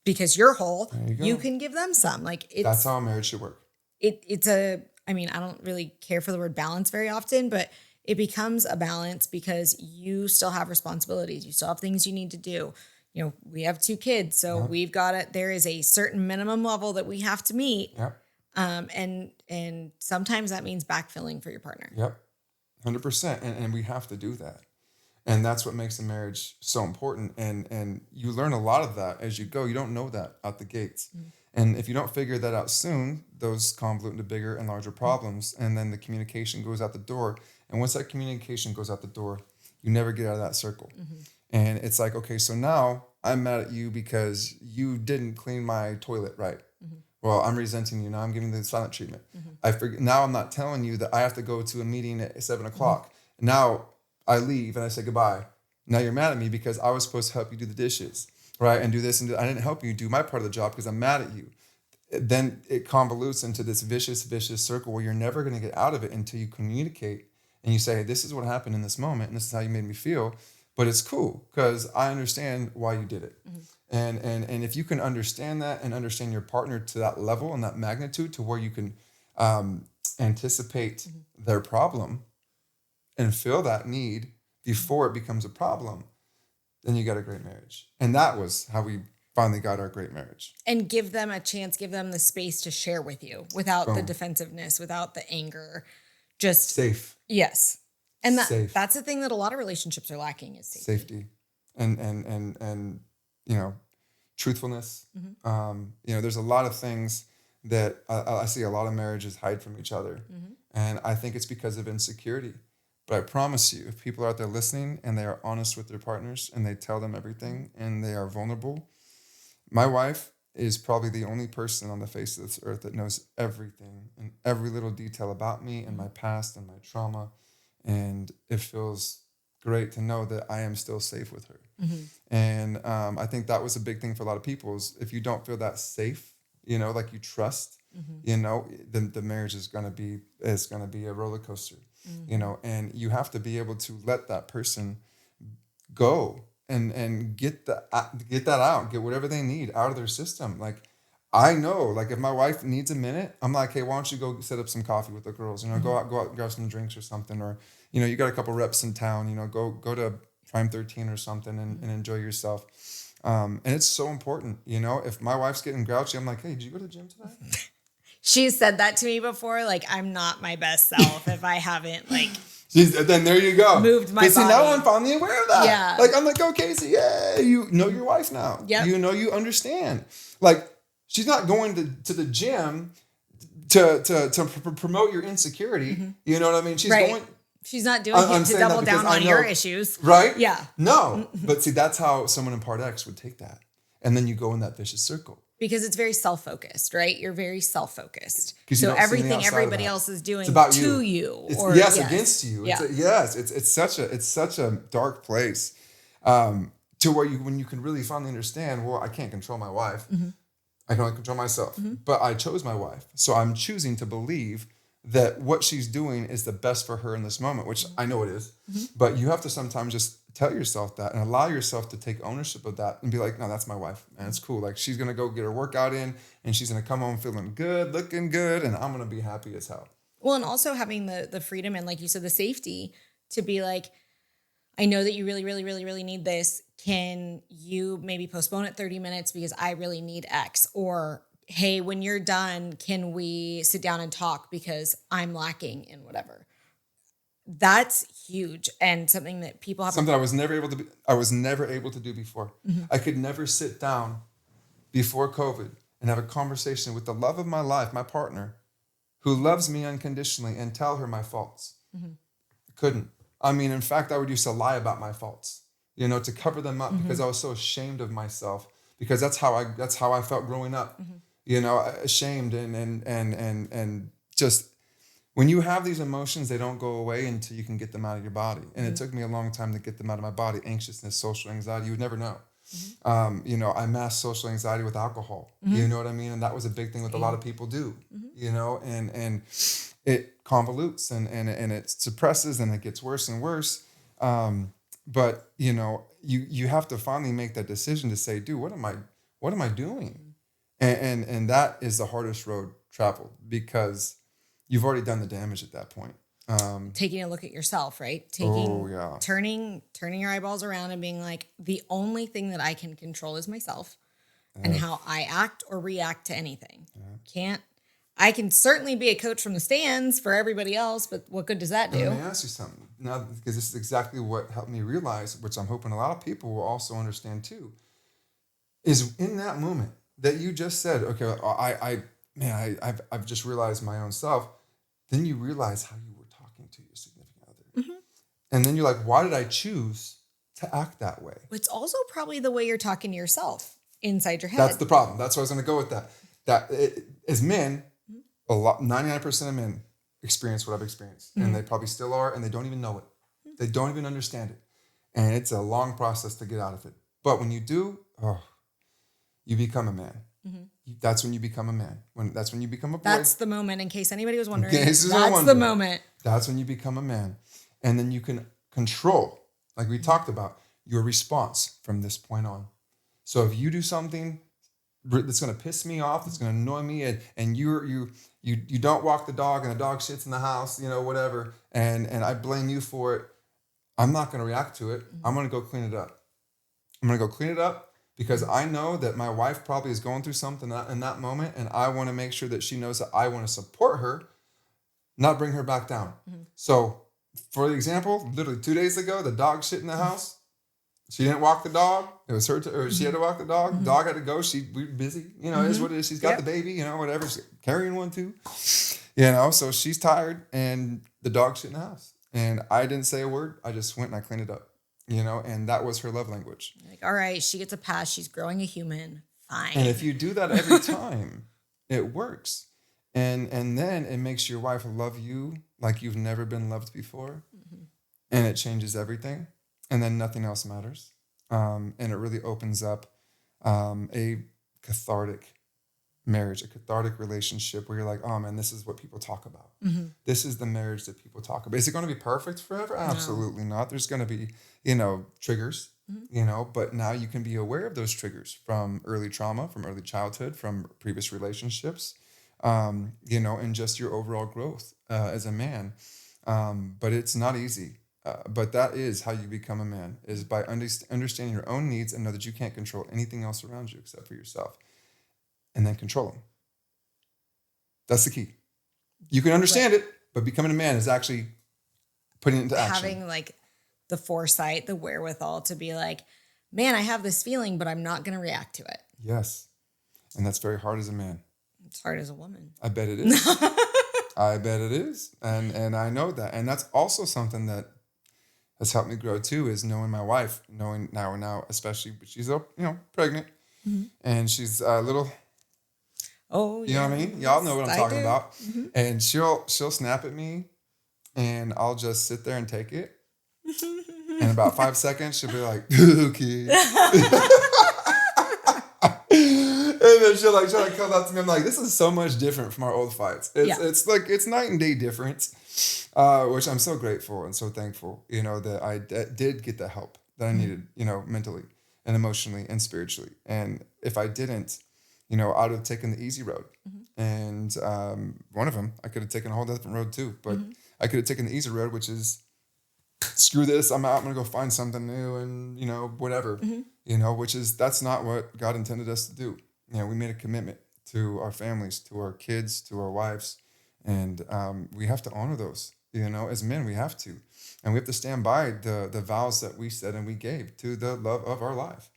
Speaker 1: you're whole, you can give them some. Like
Speaker 2: that's how a marriage should work.
Speaker 1: I mean, I don't really care for the word balance very often, but it becomes a balance because you still have responsibilities. You still have things you need to do. we have 2 kids, so we've got it. There is a certain minimum level that we have to meet.
Speaker 2: Yep.
Speaker 1: And sometimes that means backfilling for your partner.
Speaker 2: Yep. 100%. And we have to do that. And that's what makes a marriage so important. And you learn a lot of that as you go. You don't know that out the gates. Mm-hmm. And if you don't figure that out soon, those convolute into bigger and larger problems. And then the communication goes out the door. And once that communication goes out the door, you never get out of that circle. Mm-hmm. And it's like, okay, so now I'm mad at you because you didn't clean my toilet right. Mm-hmm. Well, I'm resenting you. Now I'm giving the silent treatment. Mm-hmm. Now I'm not telling you that I have to go to a meeting at 7:00. Mm-hmm. Now I leave and I say goodbye. Now you're mad at me because I was supposed to help you do the dishes, right? And do this and I didn't help you do my part of the job because I'm mad at you. Then it convolutes into this vicious circle where you're never going to get out of it until you communicate and you say, hey, this is what happened in this moment and this is how you made me feel. But it's cool because I understand why you did it. Mm-hmm. And if you can understand that and understand your partner to that level and that magnitude to where you can anticipate mm-hmm. their problem and feel that need before it becomes a problem, then you got a great marriage. And that was how we finally got our great marriage.
Speaker 1: And give them a chance, give them the space to share with you without the defensive-ness, without the anger. Just
Speaker 2: safe.
Speaker 1: Yes. And that's the thing that a lot of relationships are lacking is safety.
Speaker 2: And truthfulness. Mm-hmm. There's a lot of things that I see a lot of marriages hide from each other. Mm-hmm. And I think it's because of insecurity. But I promise you, if people are out there listening and they are honest with their partners and they tell them everything and they are vulnerable, my wife is probably the only person on the face of this earth that knows everything and every little detail about me and my past and my trauma. And it feels great to know that I am still safe with her. Mm-hmm. And I think that was a big thing for a lot of people is if you don't feel that safe, like you trust, mm-hmm. Then the marriage is going to be a roller coaster, mm-hmm. And you have to be able to let that person go and get that out, get whatever they need out of their system. Like, I know, like if my wife needs a minute, I'm like, hey, why don't you go set up some coffee with the girls? Mm-hmm. Go out, grab some drinks or something. Or, you got a couple reps in town, go to Prime 13 or something and enjoy yourself. And it's so important, if my wife's getting grouchy, I'm like, hey, did you go to the gym today?
Speaker 1: She's said that to me before. Like, I'm not my best self if I haven't
Speaker 2: then there you go.
Speaker 1: Moved my body.
Speaker 2: See, now I'm finally aware of that.
Speaker 1: Yeah.
Speaker 2: Like, I'm like, oh, Kasey, yeah, you know your wife now.
Speaker 1: Yep.
Speaker 2: You understand. Like, she's not going to the gym to promote your insecurity. Mm-hmm. You know what I mean? She's going.
Speaker 1: She's not doing it to double down on your issues.
Speaker 2: Right?
Speaker 1: Yeah.
Speaker 2: No. But see, that's how someone in Part X would take that. And then you go in that vicious circle.
Speaker 1: Because it's very self-focused, right? You're very self-foced. So everything everybody else is doing to you.
Speaker 2: It's against you. Yeah. It's such a dark place to where when you can really finally understand, well, I can't control my wife. Mm-hmm. I can only control myself. Mm-hmm. But I chose my wife. So I'm choosing to believe that what she's doing is the best for her in this moment, which I know it is. Mm-hmm. But you have to sometimes just tell yourself that and allow yourself to take ownership of that and be like, no, that's my wife. Man, it's cool. Like, she's going to go get her workout in and she's going to come home feeling good, looking good, and I'm going to be happy as hell.
Speaker 1: Well, and also having the freedom and, like you said, the safety to be like, I know that you really, really, really, really need this. Can you maybe postpone it 30 minutes because I really need X? Or, hey, when you're done, can we sit down and talk because I'm lacking in whatever? That's huge and something that people have.
Speaker 2: Something I was never able to do before. Mm-hmm. I could never sit down before COVID and have a conversation with the love of my life, my partner, who loves me unconditionally, and tell her my faults. Mm-hmm. Couldn't. I mean, in fact, I would used to lie about my faults, to cover them up, mm-hmm. because I was so ashamed of myself, because that's how I felt growing up, mm-hmm. Ashamed and just. When you have these emotions, they don't go away until you can get them out of your body. And mm-hmm. it took me a long time to get them out of my body. Anxiousness, social anxiety, you would never know. Mm-hmm. I masked social anxiety with alcohol. Mm-hmm. You know what I mean? And that was a big thing that a lot of people do, mm-hmm. And it convolutes and it suppresses and it gets worse and worse. But, you have to finally make that decision to say, dude, what am I doing? And that is the hardest road traveled because you've already done the damage at that point.
Speaker 1: Taking a look at yourself, right? Turning your eyeballs around and being like, the only thing that I can control is myself and how I act or react to anything. I can certainly be a coach from the stands for everybody else, but what good does that do?
Speaker 2: Let me ask you something now, because this is exactly what helped me realize, which I'm hoping a lot of people will also understand too, is in that moment that you just said, okay, I've just realized my own self. Then you realize how you were talking to your significant other. Mm-hmm. And then you're like, why did I choose to act that way?
Speaker 1: It's also probably the way you're talking to yourself inside your head.
Speaker 2: That's the problem. That's why I was going to go with that. As men, 99% of men experience what I've experienced. Mm-hmm. And they probably still are, and they don't even know it. Mm-hmm. They don't even understand it. And it's a long process to get out of it. But when you do, you become a man. Mm-hmm. That's when you become a man. That's when you become a boy.
Speaker 1: That's the moment, in case anybody was wondering. That's the moment.
Speaker 2: That's when you become a man. And then you can control, like we talked about, your response from this point on. So if you do something that's going to piss me off, that's going to annoy me, and you don't walk the dog and the dog shits in the house, whatever, and I blame you for it, I'm not going to react to it. I'm going to go clean it up. I'm going to go clean it up because I know that my wife probably is going through something in that moment, and I want to make sure that she knows that I want to support her, not bring her back down. Mm-hmm. So, for example, literally 2 days ago, the dog shit in the house. She didn't walk the dog. It was her, or she had to walk the dog. Mm-hmm. Dog had to go. We were busy. It is what it is. She's got the baby, whatever. She's carrying one too. So she's tired, and the dog shit in the house. And I didn't say a word. I just went and I cleaned it up. And that was her love language.
Speaker 1: Like, all right, she gets a pass. She's growing a human. Fine.
Speaker 2: And if you do that every time, it works. And then it makes your wife love you like you've never been loved before. Mm-hmm. And it changes everything. And then nothing else matters. And it really opens up a cathartic marriage, a cathartic relationship where you're like, oh man, this is what people talk about. Mm-hmm. This is the marriage that people talk about. Is it going to be perfect forever? Absolutely not. There's going to be, triggers, but now you can be aware of those triggers from early trauma, from early childhood, from previous relationships, and just your overall growth as a man. But it's not easy. But that is how you become a man, is by understanding your own needs and know that you can't control anything else around you except for yourself. And then control them. That's the key. You can understand it, but becoming a man is actually putting it into action.
Speaker 1: Having like the foresight, the wherewithal to be like, man, I have this feeling, but I'm not going to react to it.
Speaker 2: Yes. And that's very hard as a man.
Speaker 1: It's hard as a woman.
Speaker 2: I bet it is. I bet it is. And I know that. And that's also something that has helped me grow too, is knowing my wife, knowing now, especially, but she's pregnant, mm-hmm. and she's a little, you know what I mean? Y'all know what I'm talking about. Mm-hmm. And she'll snap at me, and I'll just sit there and take it. In about 5 seconds, she'll be like, okay. And then she'll come up to me. I'm like, this is so much different from our old fights. It's night and day difference, which I'm so grateful and so thankful, that I did get the help that I needed, mentally and emotionally and spiritually. And if I didn't, I'd have taken the easy road. Mm-hmm. And one of them, I could have taken a whole different road too. But mm-hmm. I could have taken the easy road, which is, screw this, I'm out, I'm going to go find something new and, whatever, mm-hmm. That's not what God intended us to do. We made a commitment to our families, to our kids, to our wives. And we have to honor those, as men, we have to. And we have to stand by the vows that we said and we gave to the love of our life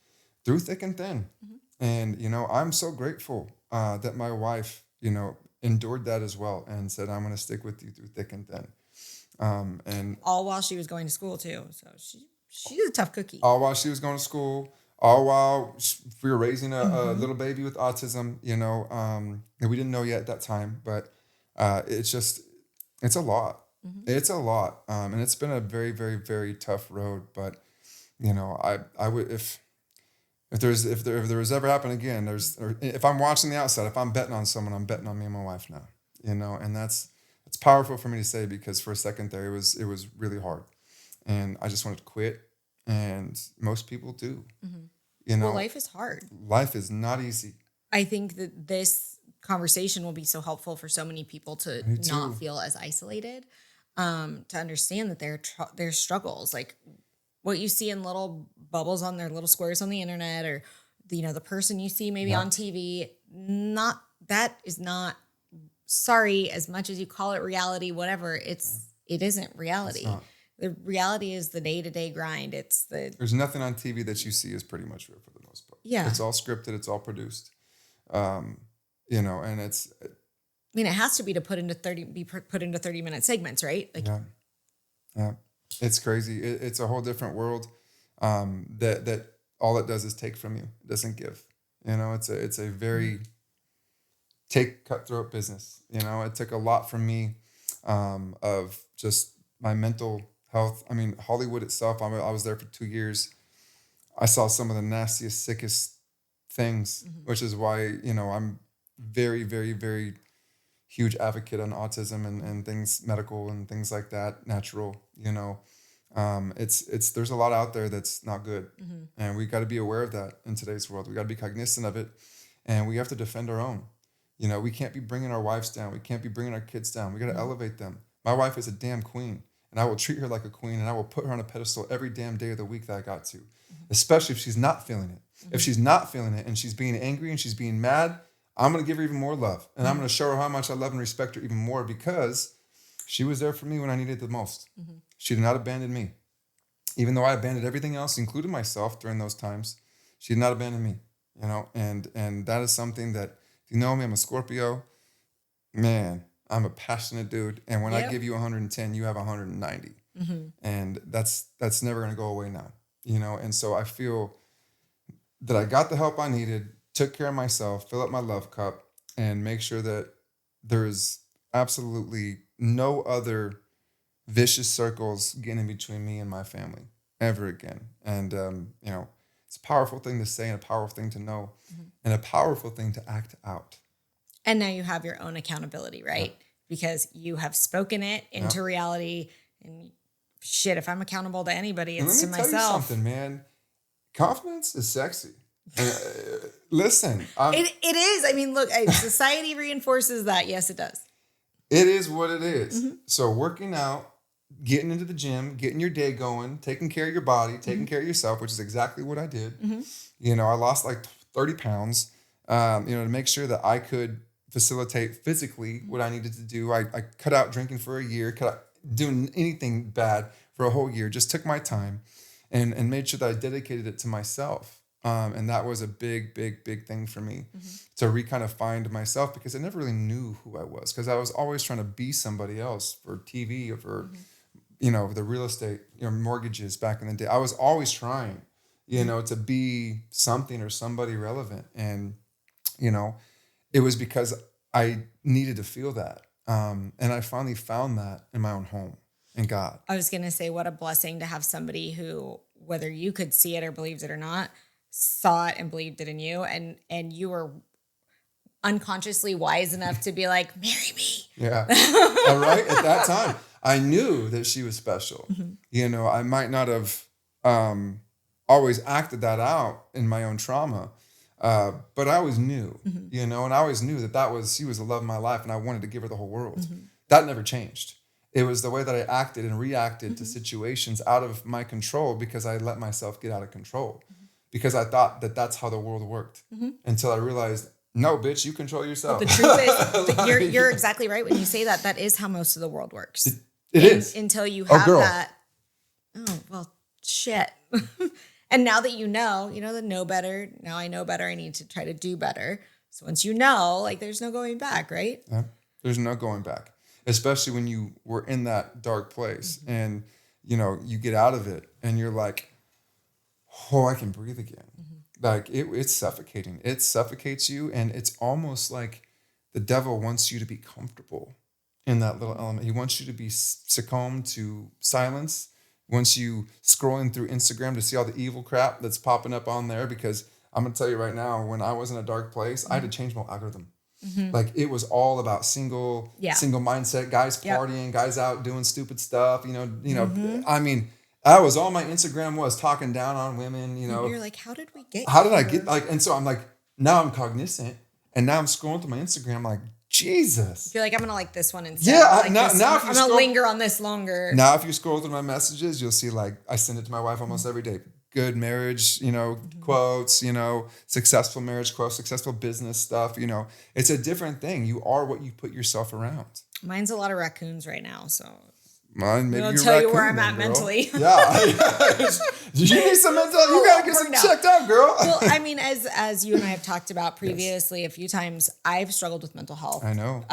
Speaker 2: through thick and thin. Mm-hmm. And, I'm so grateful that my wife, endured that as well and said, I'm going to stick with you through thick and thin. And
Speaker 1: all while she was going to school too. So she's a tough cookie.
Speaker 2: All while she was going to school, all while we were raising a little baby with autism, and we didn't know yet at that time, but it's a lot. Mm-hmm. It's a lot. And it's been a very, very, very tough road. But, I would, if there was ever happen again, if I'm watching the outside, if I'm betting on someone, I'm betting on me and my wife now, and it's powerful for me to say, because for a second there, it was really hard, and I just wanted to quit. And most people do. Mm-hmm.
Speaker 1: Well, life is hard.
Speaker 2: Life is not easy.
Speaker 1: I think that this conversation will be so helpful for so many people to not feel as isolated. to understand that their struggles, like what you see in little bubbles on their little squares on the internet, or the person you see maybe on TV, that is not, sorry, as much as you call it reality, whatever, it isn't reality. The reality is the day-to-day grind. There's
Speaker 2: nothing on TV that you see is pretty much real for the most part.
Speaker 1: Yeah.
Speaker 2: It's all scripted. It's all produced. And it's,
Speaker 1: it has to be to put into 30-minute segments, right? Like,
Speaker 2: yeah, it's crazy. It's a whole different world. That all it does is take from you. It doesn't give. It's a very cutthroat business. It took a lot from me, of just my mental health. I mean, Hollywood itself, I was there for 2 years. I saw some of the nastiest, sickest things, which is why, I'm very, very, very huge advocate on autism and things medical and things like that, natural, there's a lot out there that's not good. And we got to be aware of that in today's world. We got to be cognizant of it, and we have to defend our own. We can't be bringing our wives down. We can't be bringing our kids down. We got to elevate them. My wife is a damn queen, and I will treat her like a queen, and I will put her on a pedestal every damn day of the week that I got to, especially if she's not feeling it. If she's not feeling it and she's being angry and she's being mad, I'm going to give her even more love. And I'm going to show her how much I love and respect her even more, because she was there for me when I needed it the most. She did not abandon me. Even though I abandoned everything else, including myself during those times, she did not abandon me, and that is something that, if you know me, I'm a Scorpio, man, I'm a passionate dude. And when I give you 110, you have 190. And that's never going to go away now, And so I feel that I got the help I needed, took care of myself, fill up my love cup, and make sure that there is absolutely no other vicious circles getting in between me and my family ever again. And, it's a powerful thing to say, and a powerful thing to know, and a powerful thing to act out.
Speaker 1: And now you have your own accountability, right? Yeah. Because you have spoken it into reality. And shit, if I'm accountable to anybody, it's to myself. Let me tell you
Speaker 2: something, man. Confidence is sexy. Listen.
Speaker 1: It is. I mean, look, society reinforces that. Yes, it does.
Speaker 2: It is what it is. So working out, getting into the gym, getting your day going, taking care of your body, taking care of yourself, which is exactly what I did. I lost like 30 pounds, to make sure that I could facilitate physically what I needed to do. I cut out drinking for a year, cut out doing anything bad for a whole year, just took my time and made sure that I dedicated it to myself. And that was a big, big, big thing for me to kind of find myself, because I never really knew who I was, because I was always trying to be somebody else for TV or for, the real estate, mortgages back in the day. I was always trying, to be something or somebody relevant. And, it was because I needed to feel that. And I finally found that in my own home in God.
Speaker 1: I was going to say, what a blessing to have somebody who, whether you could see it or believed it or not, saw it and believed it in you, and you were unconsciously wise enough to be like, marry me.
Speaker 2: Yeah. All right. At that time, I knew that she was special. I might not have always acted that out in my own trauma, but I always knew, and I always knew she was the love of my life, and I wanted to give her the whole world. That never changed. It was the way that I acted and reacted to situations out of my control, because I let myself get out of control. Because I thought that that's how the world worked, until I realized, no, bitch, you control yourself.
Speaker 1: Well, the truth is, you're exactly right when you say that. That is how most of the world works.
Speaker 2: It is.
Speaker 1: Until you have that. Oh, well, shit. And now that you know better. Now I know better. I need to try to do better. So once you know, there's no going back, right?
Speaker 2: Yeah, there's no going back. Especially when you were in that dark place and, you get out of it and you're like, oh, I can breathe again. It's suffocating. It suffocates you. And it's almost like the devil wants you to be comfortable in that little element. He wants you to be succumbed to silence. He wants you scrolling through Instagram to see all the evil crap that's popping up on there. Because I'm going to tell you right now, when I was in a dark place, I had to change my algorithm. It was all about single mindset, guys partying, guys out doing stupid stuff. I mean, that was all my Instagram was, talking down on women,
Speaker 1: You're like, how did we get
Speaker 2: How did I get and so I'm like, now I'm cognizant, and now I'm scrolling through my Instagram like, Jesus.
Speaker 1: You're like, I'm going to like this one instead.
Speaker 2: Yeah.
Speaker 1: Like
Speaker 2: Now
Speaker 1: I'm going to linger on this longer.
Speaker 2: Now, if you scroll through my messages, you'll see like I send it to my wife almost every day. Good marriage, quotes, successful marriage quotes, successful business stuff. It's a different thing. You are what you put yourself around.
Speaker 1: Mine's a lot of raccoons right now. So
Speaker 2: mine, maybe
Speaker 1: I'll
Speaker 2: you're
Speaker 1: tell you where
Speaker 2: raccoon
Speaker 1: I'm at
Speaker 2: then, girl.
Speaker 1: mentally.
Speaker 2: Yeah. You need some mental. You got to get some checked out, girl.
Speaker 1: Well, I mean, as you and I have talked about previously a few times, I've struggled with mental health.
Speaker 2: I know.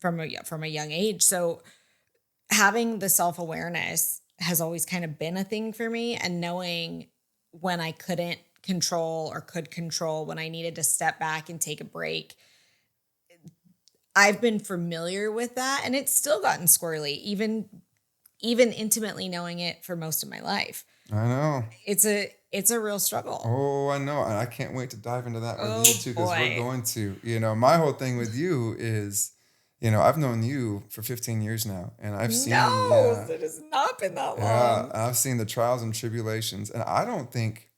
Speaker 1: From a young age. So having the self-awareness has always kind of been a thing for me, and knowing when I couldn't control or could control, when I needed to step back and take a break. I've been familiar with that, and it's still gotten squirrely, even intimately knowing it for most of my life.
Speaker 2: I know.
Speaker 1: It's a real struggle.
Speaker 2: Oh, I know. And I can't wait to dive into that with you too, because we're going to.
Speaker 1: Mm.
Speaker 2: My whole thing with you is, I've known you for 15 years now, and I've seen. No,
Speaker 1: it has not been that long.
Speaker 2: Yeah, I've seen the trials and tribulations, and I don't think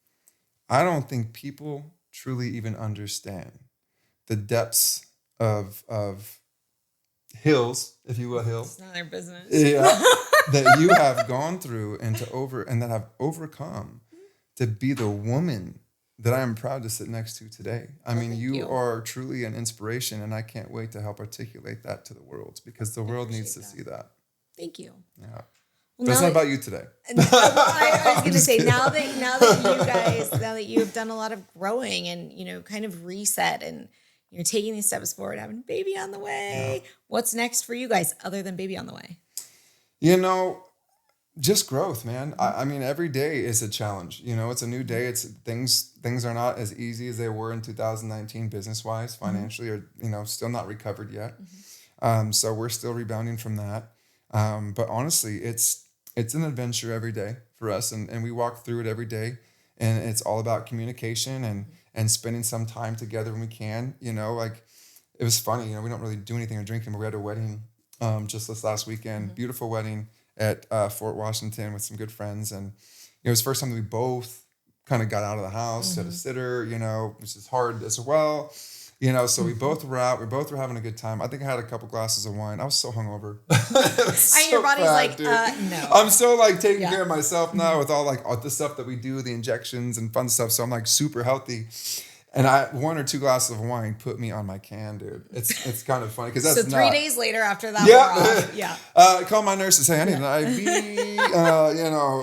Speaker 2: people truly even understand the depths of hills, if you will, hills.
Speaker 1: It's not their business.
Speaker 2: Yeah, that you have gone through and that have overcome to be the woman that I am proud to sit next to today. I mean, you are truly an inspiration, and I can't wait to help articulate that to the world, because the world needs to see that.
Speaker 1: Thank you.
Speaker 2: Yeah.
Speaker 1: Well,
Speaker 2: but it's not about you today.
Speaker 1: I was going to say, now that you have done a lot of growing and, kind of reset, and you're taking these steps forward, having a baby on the way. Yeah. What's next for you guys other than baby on the way?
Speaker 2: Just growth, man. I mean, every day is a challenge. It's a new day. It's things are not as easy as they were in 2019 business-wise, financially, or, still not recovered yet. Mm-hmm. So we're still rebounding from that. But honestly, it's an adventure every day for us, and we walk through it every day, and it's all about communication and spending some time together when we can. It was funny, we don't really do anything or drinking, but we had a wedding just this last weekend, mm-hmm. Beautiful wedding at Fort Washington with some good friends, and it was the first time that we both kind of got out of the house, mm-hmm. had a sitter, which is hard as well. So we both were out. We both were having a good time. I think I had a couple glasses of wine. I was so hungover.
Speaker 1: Your body's bad, no.
Speaker 2: I'm so taking care of myself now with all the stuff that we do, the injections and fun stuff. So I'm super healthy. And 1 or 2 glasses of wine put me on my can, dude. It's kind of funny because that's
Speaker 1: so 3 days later after that.
Speaker 2: Yeah, I call my nurse and say I need an IV.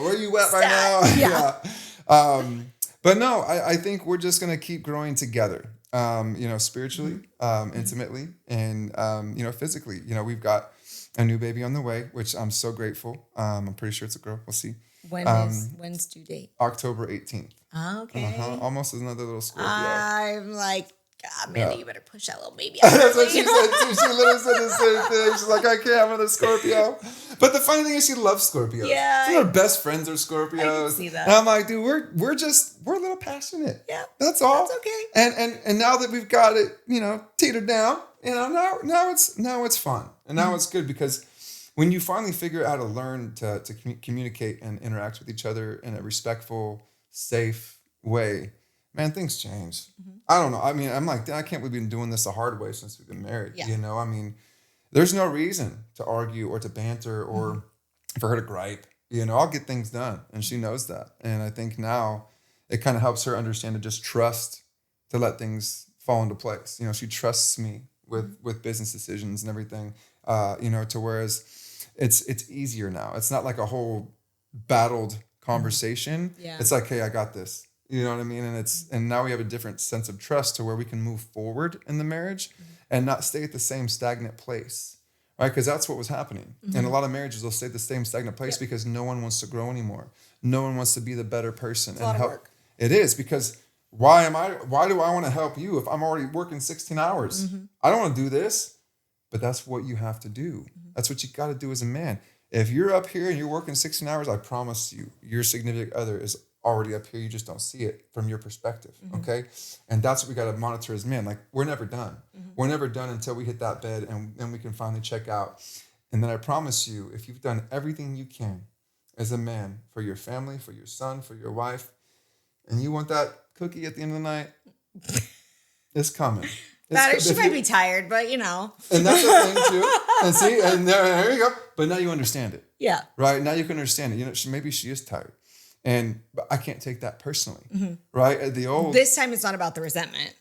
Speaker 2: Where you at right now? Yeah. But no, I think we're just gonna keep growing together. Spiritually, intimately, and physically. We've got a new baby on the way, which I'm so grateful. I'm pretty sure it's a girl. We'll see.
Speaker 1: When's due date?
Speaker 2: October 18th.
Speaker 1: Okay.
Speaker 2: Almost another little Scorpio.
Speaker 1: I'm like, God, Amanda, you better push that little baby out.
Speaker 2: That's what she said too. She literally said the same thing. She's like, I can't have another Scorpio. But the funny thing is, she loves Scorpios. Yeah. Some of her best friends are Scorpios. I can see that. And I'm like, dude, we're a little passionate. Yeah. That's all. That's okay. And now that we've got it, teetered down, now it's fun. And now it's good, because when you finally figure out how to learn to communicate and interact with each other in a respectful, safe way, man, things change. Mm-hmm. I don't know. I mean, I'm like, I can't believe we've been doing this the hard way since we've been married. Yeah. I mean, there's no reason to argue or to banter or mm-hmm. for her to gripe. I'll get things done, and she knows that. And I think now it kind of helps her understand to just trust, to let things fall into place. She trusts me with business decisions and everything. To whereas it's easier now. It's not like a whole battled conversation. Yeah. It's like, hey, I got this. You know what I mean? And now we have a different sense of trust to where we can move forward in the marriage mm-hmm. and not stay at the same stagnant place, right? Because that's what was happening. Mm-hmm. And a lot of marriages will stay at the same stagnant place because no one wants to grow anymore. No one wants to be the better person and help. Work. It is, because why do I want to help you if I'm already working 16 hours? Mm-hmm. I don't want to do this, but that's what you have to do. Mm-hmm. That's what you got to do as a man. If you're up here and you're working 16 hours, I promise you, your significant other is already up here. You just don't see it from your perspective. Mm-hmm. Okay. And that's what we got to monitor as men. Like, we're never done. Mm-hmm. We're never done until we hit that bed and we can finally check out. And then I promise you, if you've done everything you can as a man for your family, for your son, for your wife, and you want that cookie at the end of the night, it's coming.
Speaker 1: She might be tired, but
Speaker 2: And that's the thing too. And see, and there you go. But now you understand it.
Speaker 1: Yeah.
Speaker 2: Right? Now you can understand it. Maybe she is tired. But I can't take that personally. Right?
Speaker 1: This time it's not about the resentment.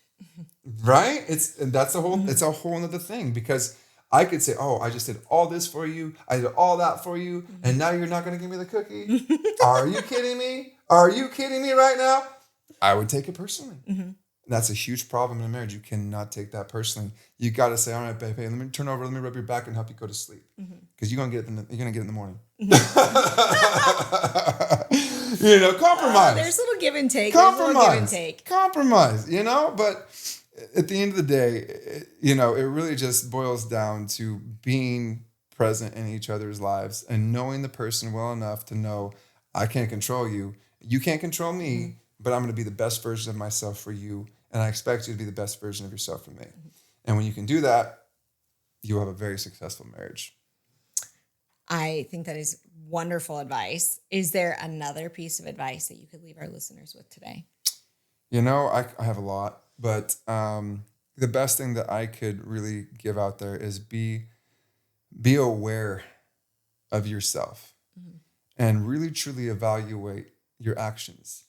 Speaker 2: Right? It's a whole other thing, because I could say, oh, I just did all this for you. I did all that for you. And now you're not going to give me the cookie. Are you kidding me? Are you kidding me right now? I would take it personally. That's a huge problem in a marriage. You cannot take that personally. You got to say, all right, babe, hey, let me turn over, let me rub your back and help you go to sleep. Because you're going to get it in the morning. Compromise.
Speaker 1: There's a little give and take.
Speaker 2: Compromise, but at the end of the day, it really just boils down to being present in each other's lives and knowing the person well enough to know, I can't control you. You can't control me, but I'm going to be the best version of myself for you. And I expect you to be the best version of yourself for me. And when you can do that, you'll have a very successful marriage.
Speaker 1: I think that is wonderful advice. Is there another piece of advice that you could leave our listeners with today?
Speaker 2: I have a lot, but the best thing that I could really give out there is be aware of yourself and really truly evaluate your actions.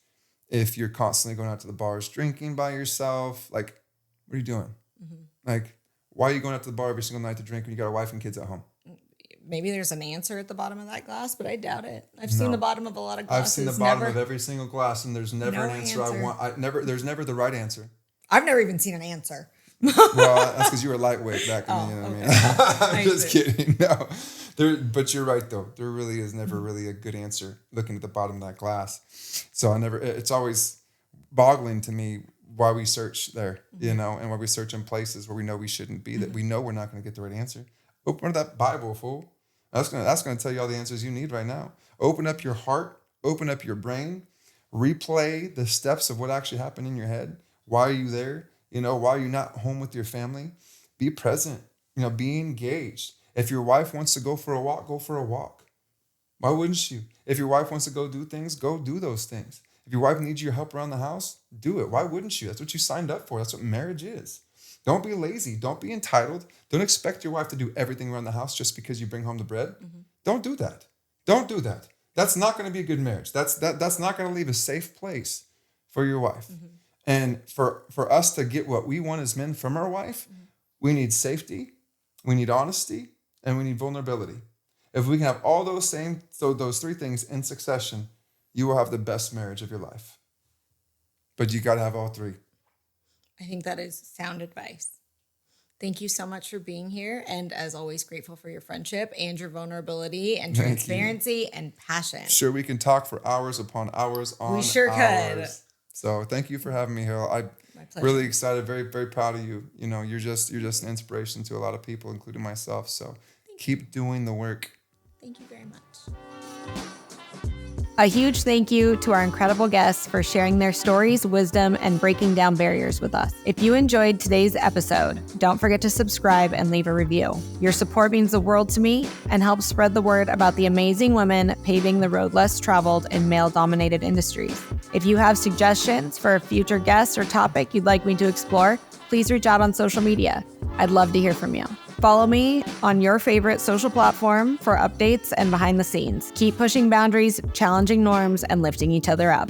Speaker 2: If you're constantly going out to the bars, drinking by yourself, like, what are you doing? Like, why are you going out to the bar every single night to drink when you got a wife and kids at home?
Speaker 1: Maybe there's an answer at the bottom of that glass, but I doubt it. I've seen the bottom of a lot of glasses.
Speaker 2: I've seen the bottom of every single glass, and there's never an answer I want. There's never the right answer.
Speaker 1: I've never even seen an answer.
Speaker 2: Well, that's because you were lightlight back then. You know what I mean? Just kidding. No, but you're right though. There really is never really a good answer looking at the bottom of that glass. So it's always boggling to me why we search there, and why we search in places where we know we shouldn't be, that we know we're not going to get the right answer. Open up that Bible, fool. That's gonna tell you all the answers you need right now. Open up your heart. Open up your brain. Replay the steps of what actually happened in your head. Why are you there? Why are you not home with your family? Be present. Be engaged. If your wife wants to go for a walk, go for a walk. Why wouldn't you? If your wife wants to go do things, go do those things. If your wife needs your help around the house, do it. Why wouldn't you? That's what you signed up for. That's what marriage is. Don't be lazy. Don't be entitled. Don't expect your wife to do everything around the house just because you bring home the bread. Don't do that. Don't do that. That's not going to be a good marriage. That's not going to leave a safe place for your wife. And for us to get what we want as men from our wife, we need safety, we need honesty, and we need vulnerability. If we can have all those three things in succession, you will have the best marriage of your life. But you got to have all three.
Speaker 1: I think that is sound advice. Thank you so much for being here. And as always, grateful for your friendship and your vulnerability and transparency and passion.
Speaker 2: Sure, we can talk for hours upon hours on
Speaker 1: We sure
Speaker 2: hours.
Speaker 1: could.
Speaker 2: So thank you for having me here. I'm really excited, very, very proud of you. You're just an inspiration to a lot of people, including myself. So keep doing the work.
Speaker 1: Thank you very much.
Speaker 3: A huge thank you to our incredible guests for sharing their stories, wisdom, and breaking down barriers with us. If you enjoyed today's episode, don't forget to subscribe and leave a review. Your support means the world to me and helps spread the word about the amazing women paving the road less traveled in male-dominated industries. If you have suggestions for a future guest or topic you'd like me to explore, please reach out on social media. I'd love to hear from you. Follow me on your favorite social platform for updates and behind the scenes. Keep pushing boundaries, challenging norms, and lifting each other up.